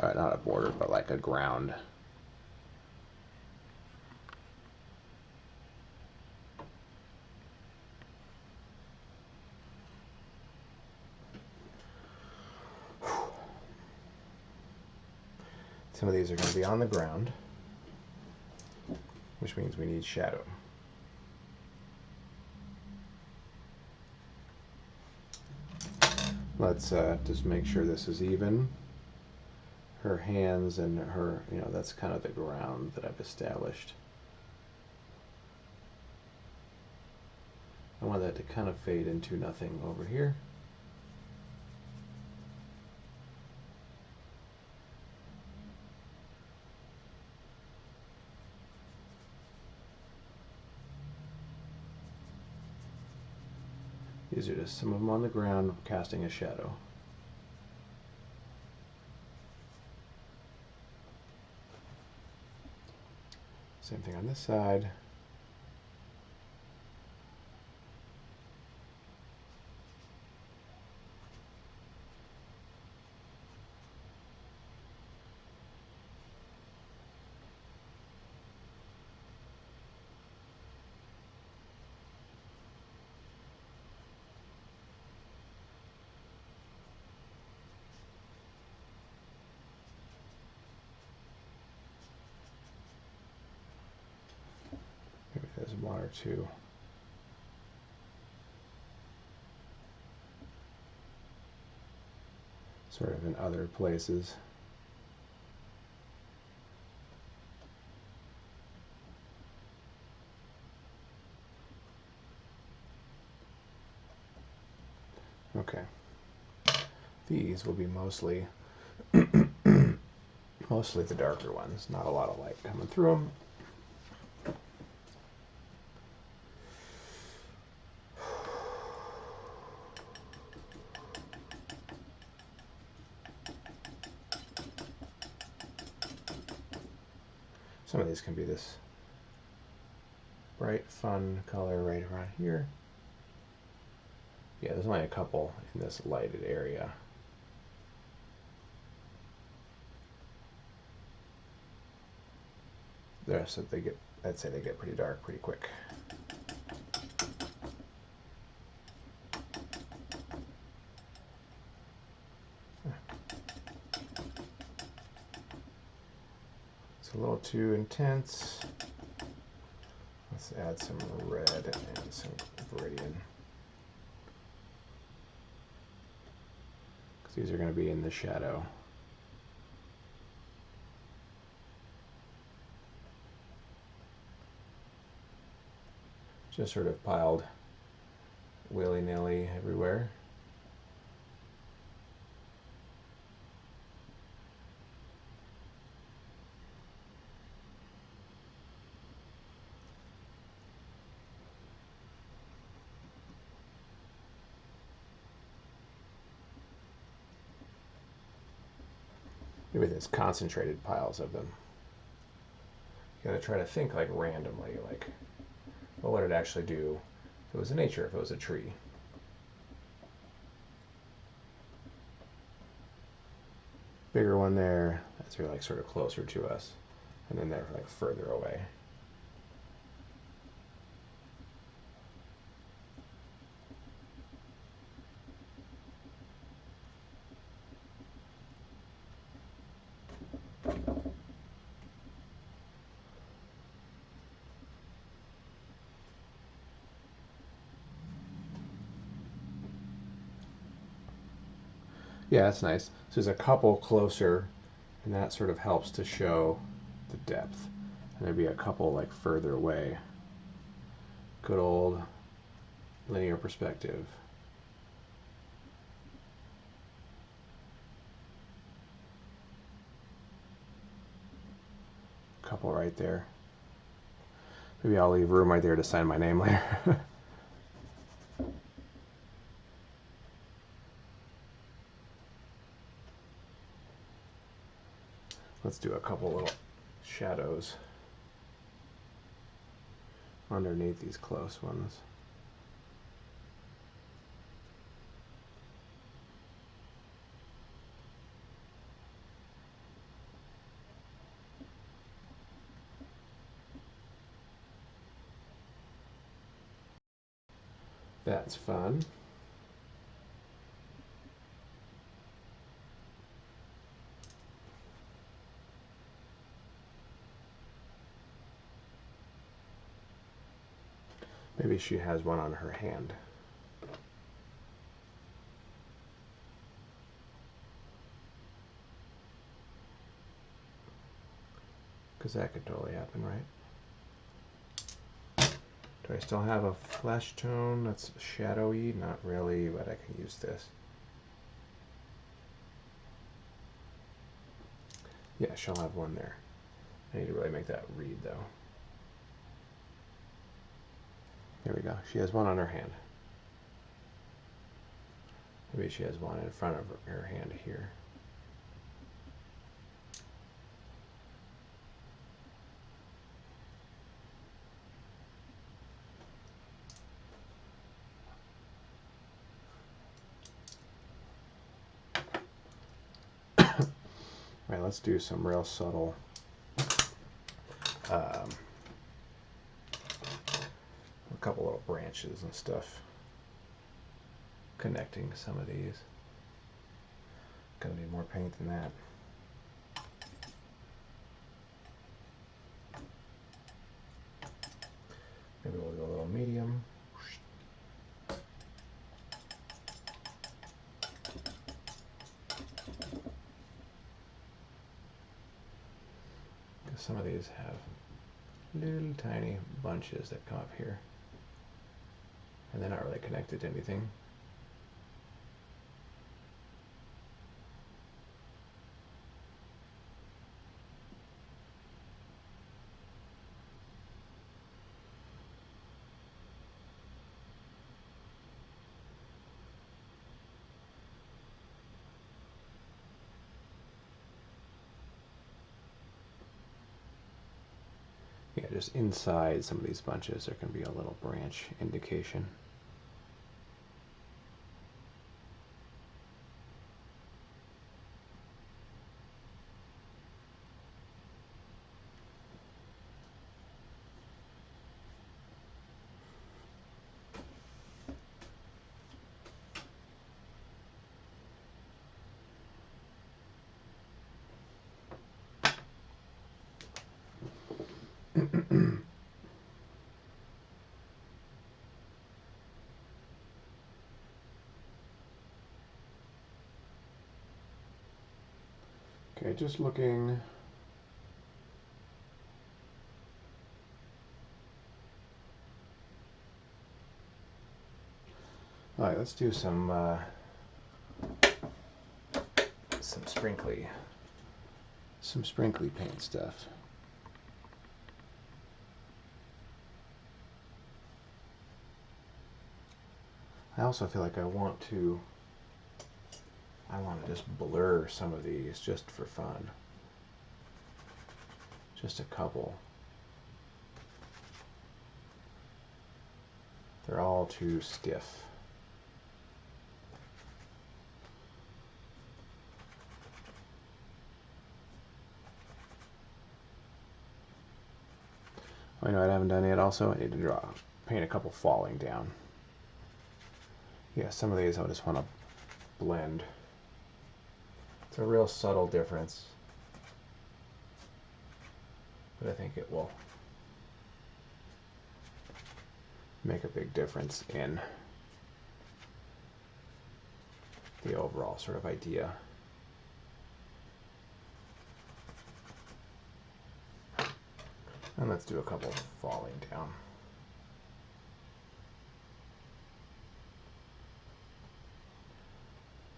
Not a border, but like a ground. Some of these are going to be on the ground, which means we need shadow. Let's just make sure this is even. Her hands and her, that's kind of the ground that I've established. I want that to kind of fade into nothing over here. These are just some of them on the ground casting a shadow. Same thing on this side. Maybe there's one or two. Sort of in other places. Okay. These will be mostly mostly the darker ones. Not a lot of light coming through them. Some of these can be this bright, fun color right around here. Yeah, there's only a couple in this lighted area. The rest of I'd say they get pretty dark pretty quick. It's a little too intense. Let's add some red and some Viridian. Because these are going to be in the shadow. Just sort of piled willy-nilly everywhere. Maybe there's concentrated piles of them. You gotta try to think like randomly, like what would it actually do if it was in nature, if it was a tree? Bigger one there, that's like sort of closer to us, and then they're like further away. Yeah, that's nice. So there's a couple closer, and that sort of helps to show the depth. And there'd be a couple like further away. Good old linear perspective. Couple right there. Maybe I'll leave room right there to sign my name later. Let's do a couple little shadows underneath these close ones. That's fun. Maybe she has one on her hand. Because that could totally happen, right? Do I still have a flesh tone that's shadowy? Not really, but I can use this. Yeah, she'll have one there. I need to really make that read, though. Here we go. She has one on her hand. Maybe she has one in front of her hand here. All right, let's do some real subtle a couple little branches and stuff connecting some of these. Gonna need more paint than that. Maybe we'll do a little medium. Some of these have little tiny bunches that come up here, and they're not really connected to anything. Yeah, just inside some of these bunches there can be a little branch indication. Okay, just looking. All right, let's do some sprinkly paint stuff. I also feel like I want to just blur some of these just for fun. Just a couple. They're all too stiff. Oh, you know what I haven't done yet also? I need to paint a couple falling down. Yeah, some of these I just want to blend. It's a real subtle difference, but I think it will make a big difference in the overall sort of idea. And let's do a couple falling down.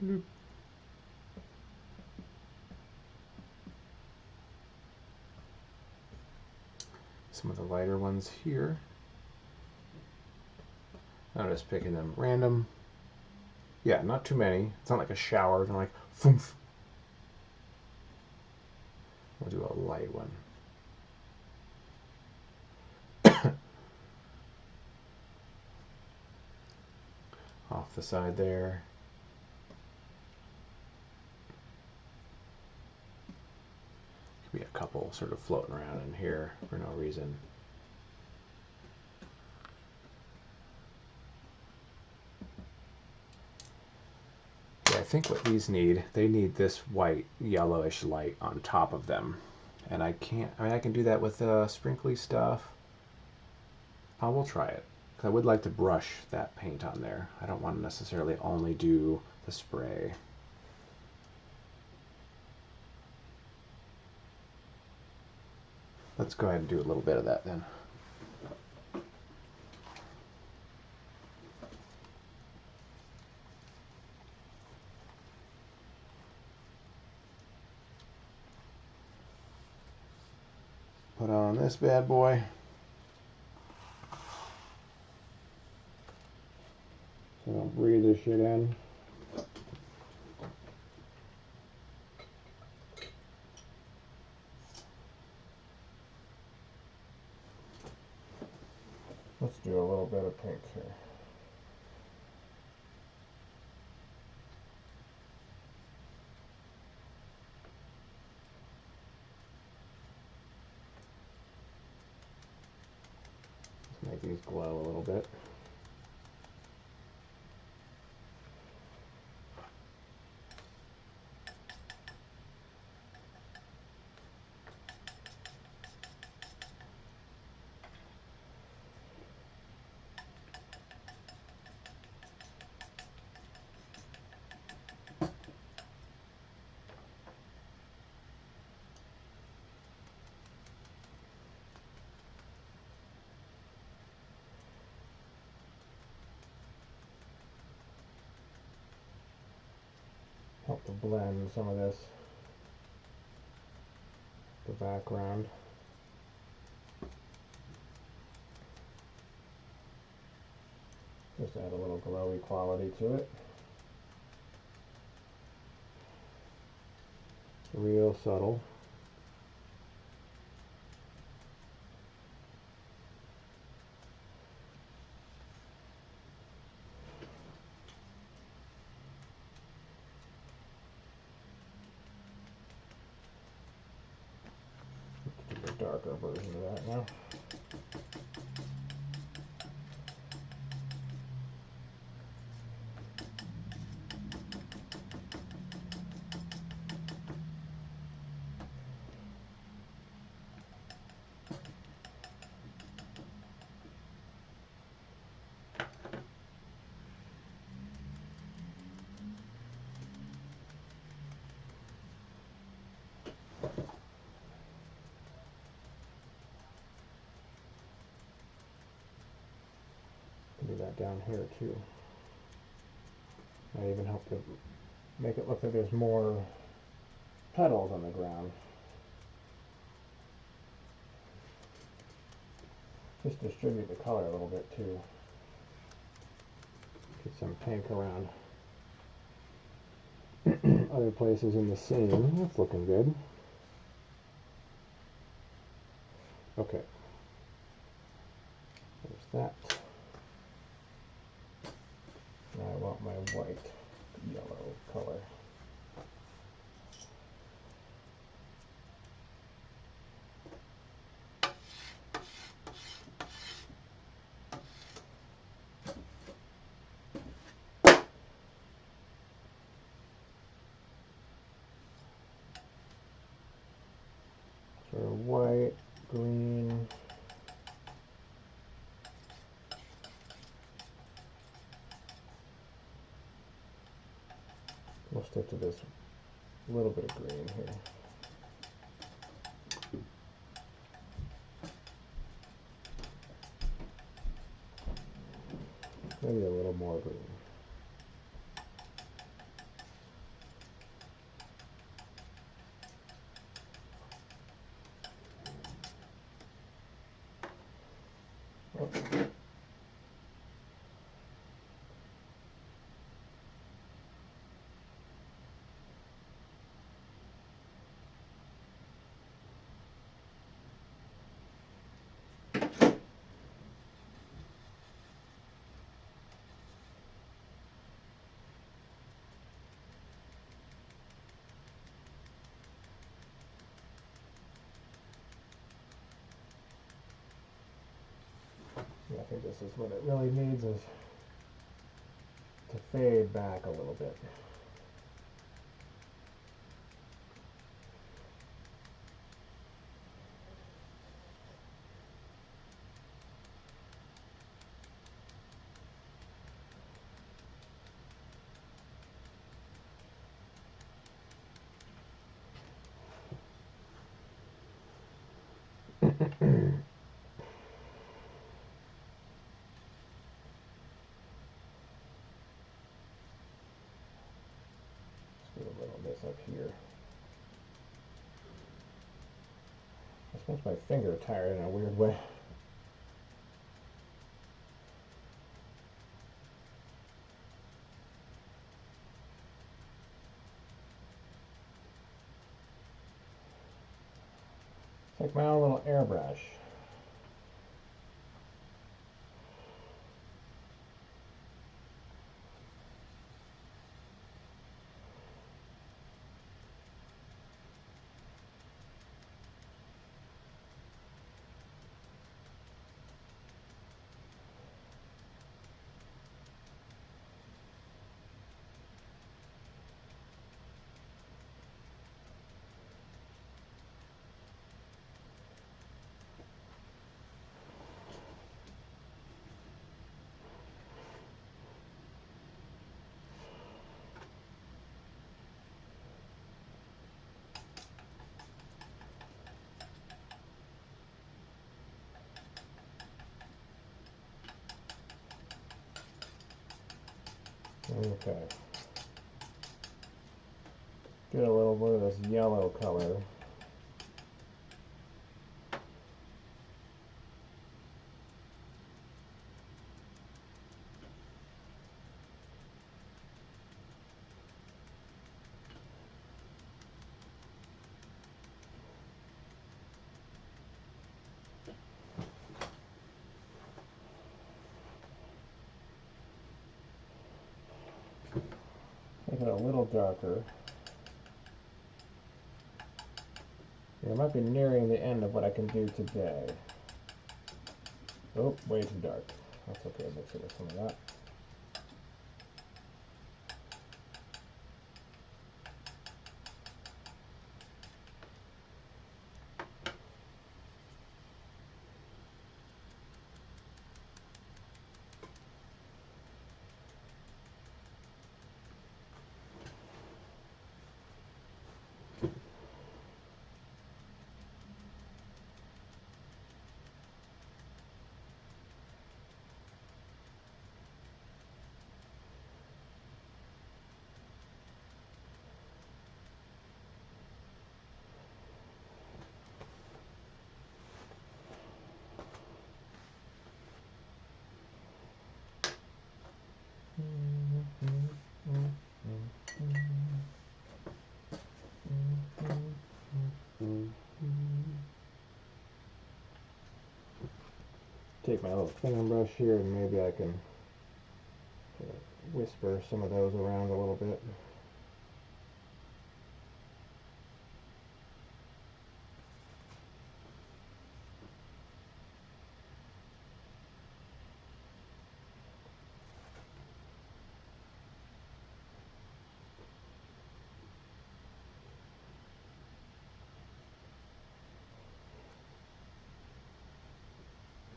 Bloop. Some of the lighter ones here. I'm just picking them random. Yeah, not too many. It's not like a shower. It's not like foomf. We'll do a light one. Off the side there. Could be a couple sort of floating around in here for no reason. Yeah, I think what these need, they need this white yellowish light on top of them. And I can't, I mean, I can do that with sprinkly stuff. I will try it. I would like to brush that paint on there. I don't want to necessarily only do the spray. Let's go ahead and do a little bit of that then. Put on this bad boy. So don't breathe this shit in. Let's do a little bit of pink here. Let's make these glow a little bit. Help to blend some of this, the background. Just add a little glowy quality to it. Real subtle. Let's do a darker version of that now. Do that down here too. I even help to make it look like there's more petals on the ground. Just distribute the color a little bit too. Get some pink around other places in the scene. That's looking good. Okay. There's that. Now I want my white yellow color. Sort of white, green. We'll stick to this little bit of green here. Maybe a little more green. Oh. I think this is what it really needs, is to fade back a little bit. Let's do a little of this up here. This makes my finger tired in a weird way. It's like my own little airbrush. Okay. Get a little bit of this yellow color. Make it a little darker. I might be nearing the end of what I can do today. Oh, way too dark. That's okay, mix it with some of that. Take my little thinning brush here and maybe I can whisper some of those around a little bit.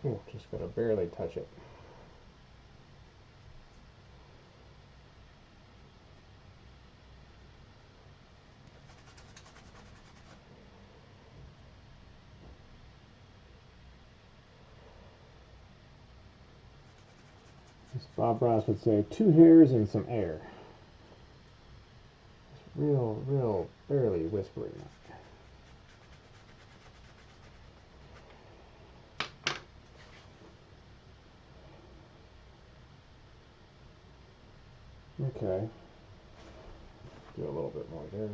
Ooh, just gotta barely touch it. As Bob Ross would say, 2 hairs and some air. Just real barely whispering. Okay. Do a little bit more there.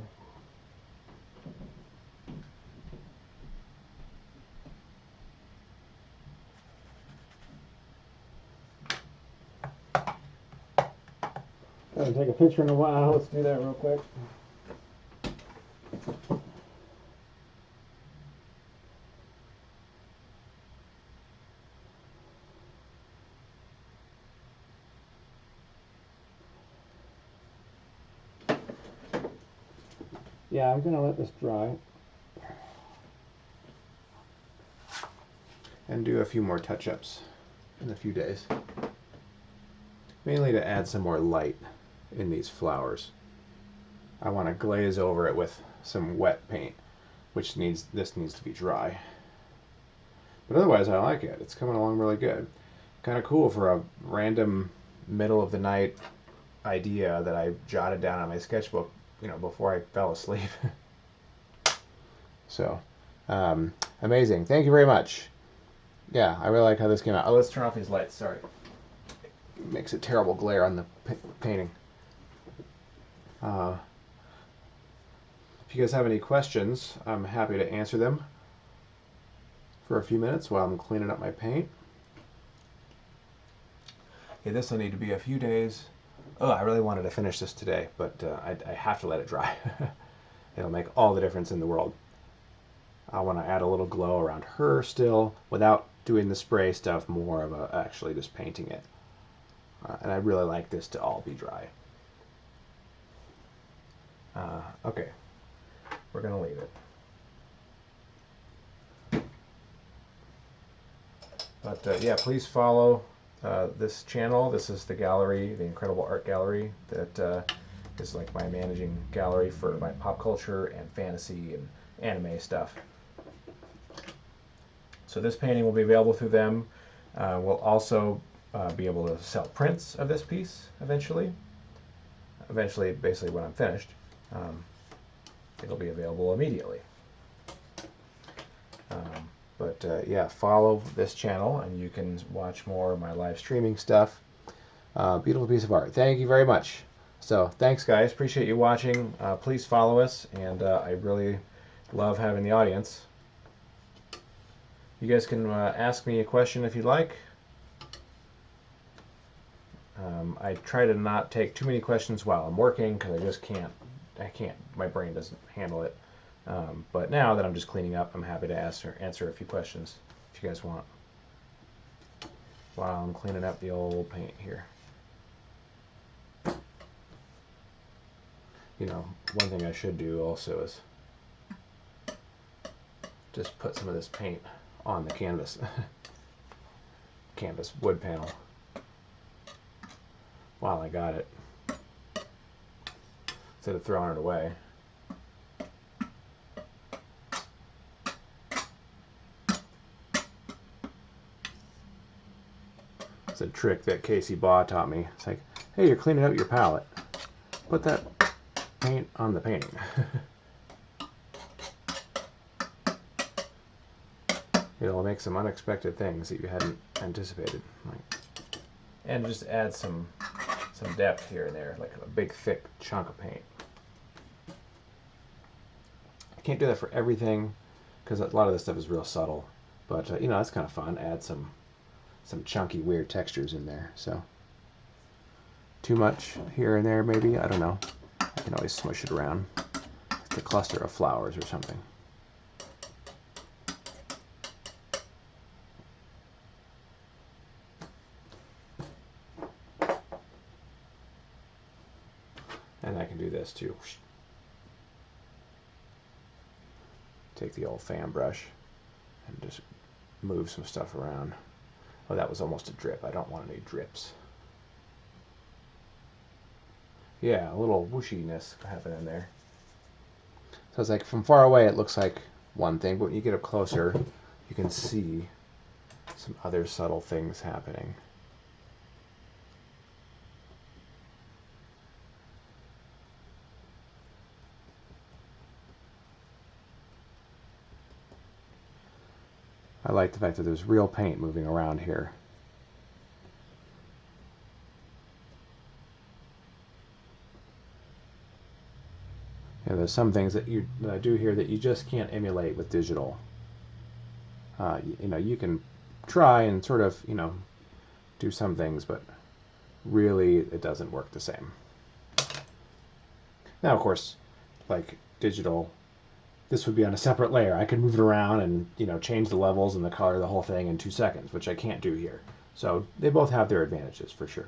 Haven't taken a picture in a while. Let's do that real quick. Yeah, I'm gonna let this dry. And do a few more touch-ups in a few days. Mainly to add some more light in these flowers. I want to glaze over it with some wet paint, which needs to be dry. But otherwise, I like it. It's coming along really good. Kind of cool for a random middle of the night idea that I jotted down on my sketchbook, before I fell asleep. So, amazing. Thank you very much. Yeah, I really like how this came out. Oh, let's turn off these lights. Sorry. It makes a terrible glare on the painting. If you guys have any questions, I'm happy to answer them for a few minutes while I'm cleaning up my paint. Okay, this will need to be a few days. Oh, I really wanted to finish this today, but I have to let it dry. It'll make all the difference in the world. I want to add a little glow around her still without doing the spray stuff, more of actually just painting it. And I really like this to all be dry. Okay, we're going to leave it. But yeah, please follow this channel. This is the gallery, the Incredible Art Gallery, that is like my managing gallery for my pop culture and fantasy and anime stuff. So this painting will be available through them. We'll also be able to sell prints of this piece eventually. Eventually, basically when I'm finished. It'll be available immediately. But yeah, follow this channel and you can watch more of my live streaming stuff. Beautiful piece of art. Thank you very much. So thanks, guys. Appreciate you watching. Please follow us, and I really love having the audience. You guys can ask me a question if you'd like. I try to not take too many questions while I'm working because I just can't. My brain doesn't handle it. But now that I'm just cleaning up, I'm happy to answer a few questions if you guys want while I'm cleaning up the old paint here. One thing I should do also is just put some of this paint on the canvas wood panel while I got it, instead of throwing it away. It's a trick that Casey Baugh taught me. It's like, hey, you're cleaning up your palette. Put that paint on the painting. It'll make some unexpected things that you hadn't anticipated. And just add some depth here and there, like a big thick chunk of paint. I can't do that for everything because a lot of this stuff is real subtle, but that's kind of fun. Add some chunky weird textures in there. So too much here and there maybe, I don't know. I can always smush it around. It's a cluster of flowers or something. And I can do this too. Take the old fan brush and just move some stuff around. Oh, that was almost a drip. I don't want any drips. Yeah, a little whooshiness happening there. So it's like from far away it looks like one thing, but when you get up closer you can see some other subtle things happening. I like the fact that there's real paint moving around here. And there's some things that I do here that you just can't emulate with digital. You can try and sort of, do some things, but really it doesn't work the same. Now, of course, like digital, this would be on a separate layer. I could move it around and, change the levels and the color of the whole thing in 2 seconds, which I can't do here. So they both have their advantages for sure.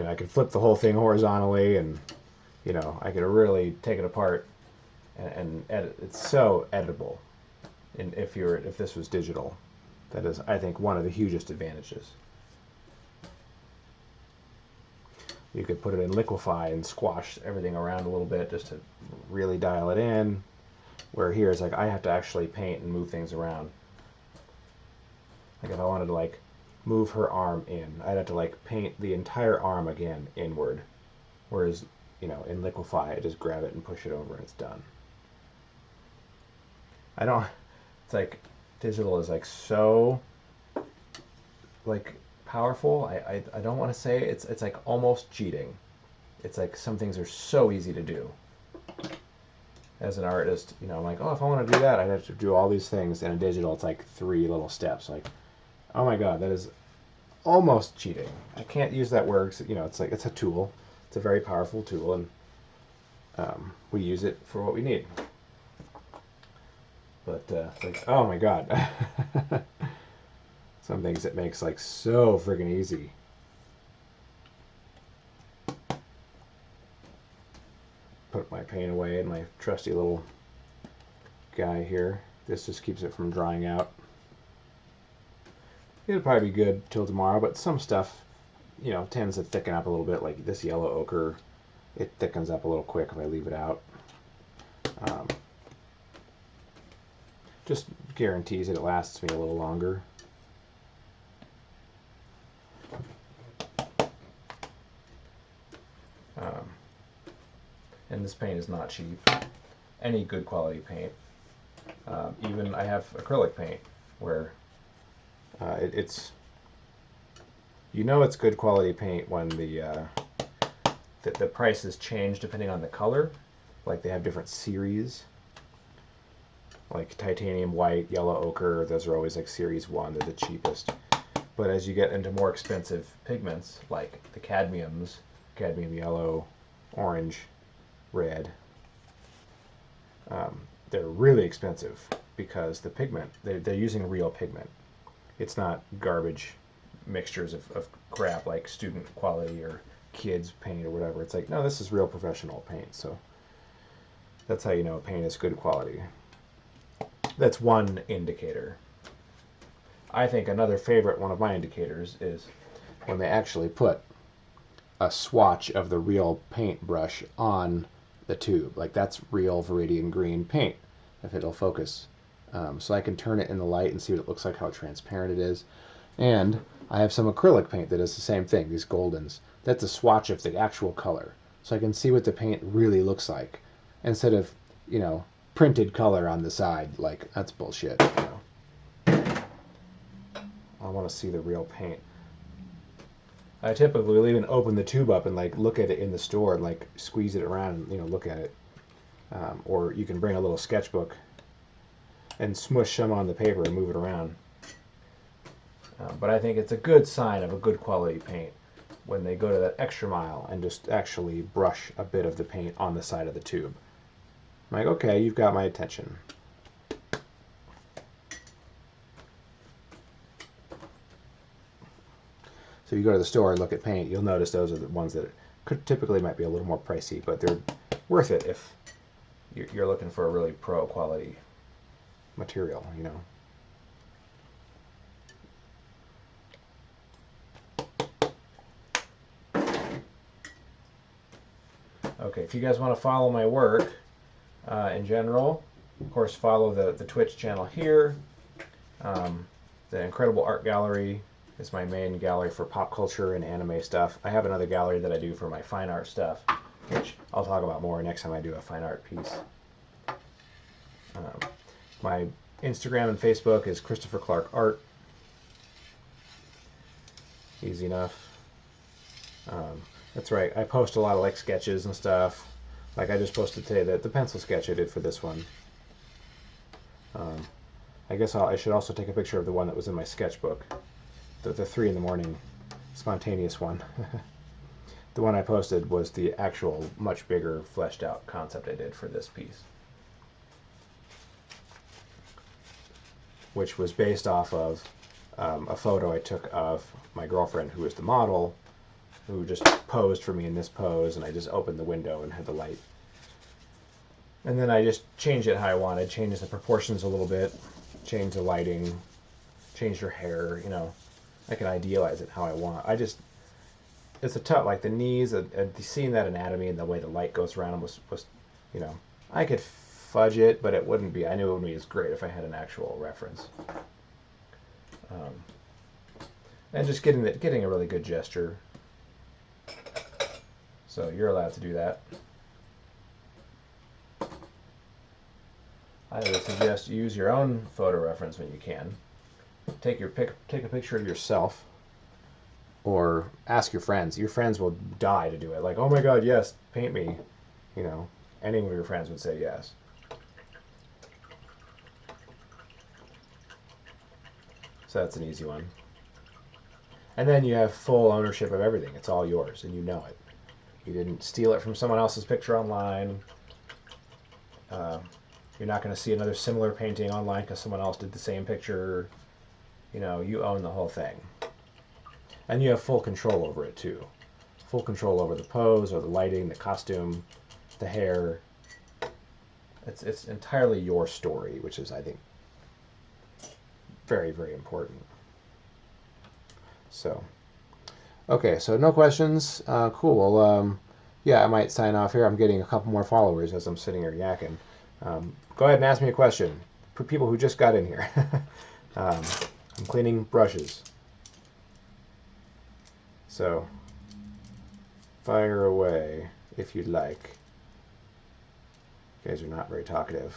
I could flip the whole thing horizontally and, I could really take it apart and edit. It's so editable. And if this was digital, that is, I think, one of the hugest advantages. You could put it in Liquify and squash everything around a little bit just to really dial it in. Where here it's like I have to actually paint and move things around. Like if I wanted to move her arm in, I'd have to paint the entire arm again inward. Whereas, in Liquify, I just grab it and push it over and it's done. It's like digital is so powerful. I don't want to say it's like almost cheating. It's like some things are so easy to do. As an artist, I'm like, oh, if I want to do that, I'd have to do all these things. And in digital, it's like 3 little steps. Like, oh my God, that is almost cheating. I can't use that word. It's like it's a tool. It's a very powerful tool, and we use it for what we need. But oh my God, some things it makes so friggin' easy. Put my paint away in my trusty little guy here. This just keeps it from drying out. It'll probably be good till tomorrow, but some stuff, tends to thicken up a little bit. Like this yellow ochre, it thickens up a little quick if I leave it out. Just guarantees that it lasts me a little longer. And this paint is not cheap. Any good quality paint. Even I have acrylic paint where it's it's good quality paint when the prices change depending on the color. Like they have different series. Like titanium white, yellow ochre, those are always series 1, they're the cheapest. But as you get into more expensive pigments, like the cadmiums, cadmium yellow, orange, red, they're really expensive because the pigment, they're using real pigment. It's not garbage mixtures of crap like student quality or kids paint or whatever. It's like, no, this is real professional paint. So that's how you know paint is good quality. That's one indicator. I think another favorite one of my indicators is when they actually put a swatch of the real paintbrush on the tube. Like that's real Viridian green paint, if it'll focus. So I can turn it in the light and see what it looks like, how transparent it is. And I have some acrylic paint that does the same thing, these Goldens. That's a swatch of the actual color. So I can see what the paint really looks like. Instead of, printed color on the side. Like, that's bullshit. I want to see the real paint. I typically will even open the tube up and look at it in the store and squeeze it around and look at it. Or you can bring a little sketchbook and smush some on the paper and move it around. But I think it's a good sign of a good quality paint when they go to that extra mile and just actually brush a bit of the paint on the side of the tube. I'm like, okay, you've got my attention. So you go to the store and look at paint, you'll notice those are the ones that typically might be a little more pricey, but they're worth it if you're looking for a really pro quality material, Okay, if you guys want to follow my work in general, of course follow the Twitch channel here. The Incredible Art Gallery is my main gallery for pop culture and anime stuff. I have another gallery that I do for my fine art stuff, which I'll talk about more next time I do a fine art piece. My Instagram and Facebook is Christopher Clark Art. Easy enough. That's right. I post a lot of like sketches and stuff. Like I just posted today the pencil sketch I did for this one. I guess I should also take a picture of the one that was in my sketchbook. The 3 in the morning spontaneous one. The one I posted was the actual much bigger fleshed out concept I did for this piece, which was based off of a photo I took of my girlfriend, who was the model, who just posed for me in this pose, and I just opened the window and had the light. And then I just changed it how I wanted, changed the proportions a little bit, changed the lighting, changed her hair, you know. I can idealize it how I want. It's a tough, like the knees, seeing that anatomy and the way the light goes around them was, you know, I could fudge it, but it wouldn't be, I knew it wouldn't be as great if I had an actual reference. And just getting a really good gesture. So you're allowed to do that. I would suggest use your own photo reference when you can. Take a picture of yourself, or ask your friends. Your friends will die to do it. Like, oh my God, yes, paint me. You know, any of your friends would say yes. So that's an easy one. And then you have full ownership of everything. It's all yours, and you know it. You didn't steal it from someone else's picture online. You're not going to see another similar painting online because someone else did the same picture. You know, you own the whole thing. And you have full control over it too. Full control over the pose or the lighting, the costume, the hair. It's entirely your story, which is, I think, very, very important. So, okay, so no questions. Cool. Well, yeah, I might sign off here. I'm getting a couple more followers as I'm sitting here yakking. Go ahead and ask me a question. For people who just got in here. I'm cleaning brushes. So, fire away if you'd like. You guys are not very talkative.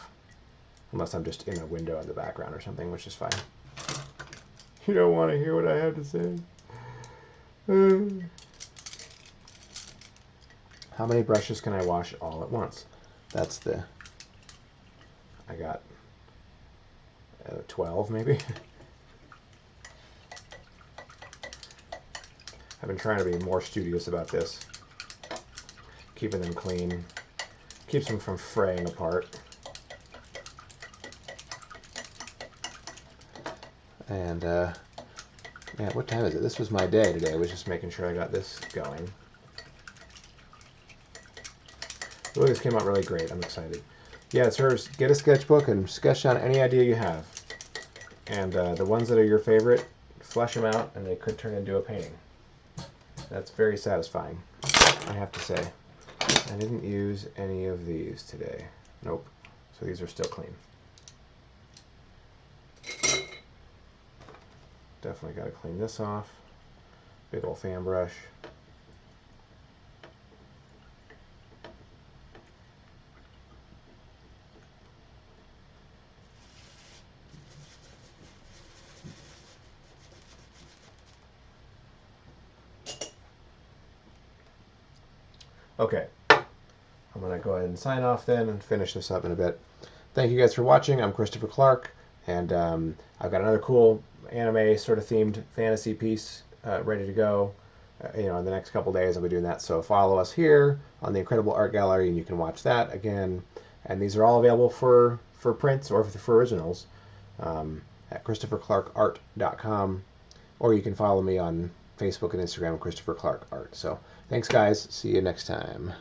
Unless I'm just in a window in the background or something, which is fine. You don't want to hear what I have to say. How many brushes can I wash all at once? That's the... I got 12 maybe. I've been trying to be more studious about this. Keeping them clean. Keeps them from fraying apart. And, yeah, what time is it? This was my day today. I was just making sure I got this going. Ooh, this came out really great. I'm excited. Yeah, sirs, get a sketchbook and sketch down any idea you have. And the ones that are your favorite, flesh them out, and they could turn into a painting. That's very satisfying, I have to say. I didn't use any of these today. Nope. So these are still clean. Definitely got to clean this off. Big old fan brush. Okay, I'm going to go ahead and sign off then and finish this up in a bit. Thank you guys for watching. I'm Christopher Clark, and I've got another cool anime sort of themed fantasy piece ready to go. You know, in the next couple days I'll be doing that, so follow us here on the Incredible Art Gallery and you can watch that again. And these are all available for prints or for originals at ChristopherClarkArt.com, or you can follow me on Facebook and Instagram, Christopher Clark Art. So thanks guys, see you next time.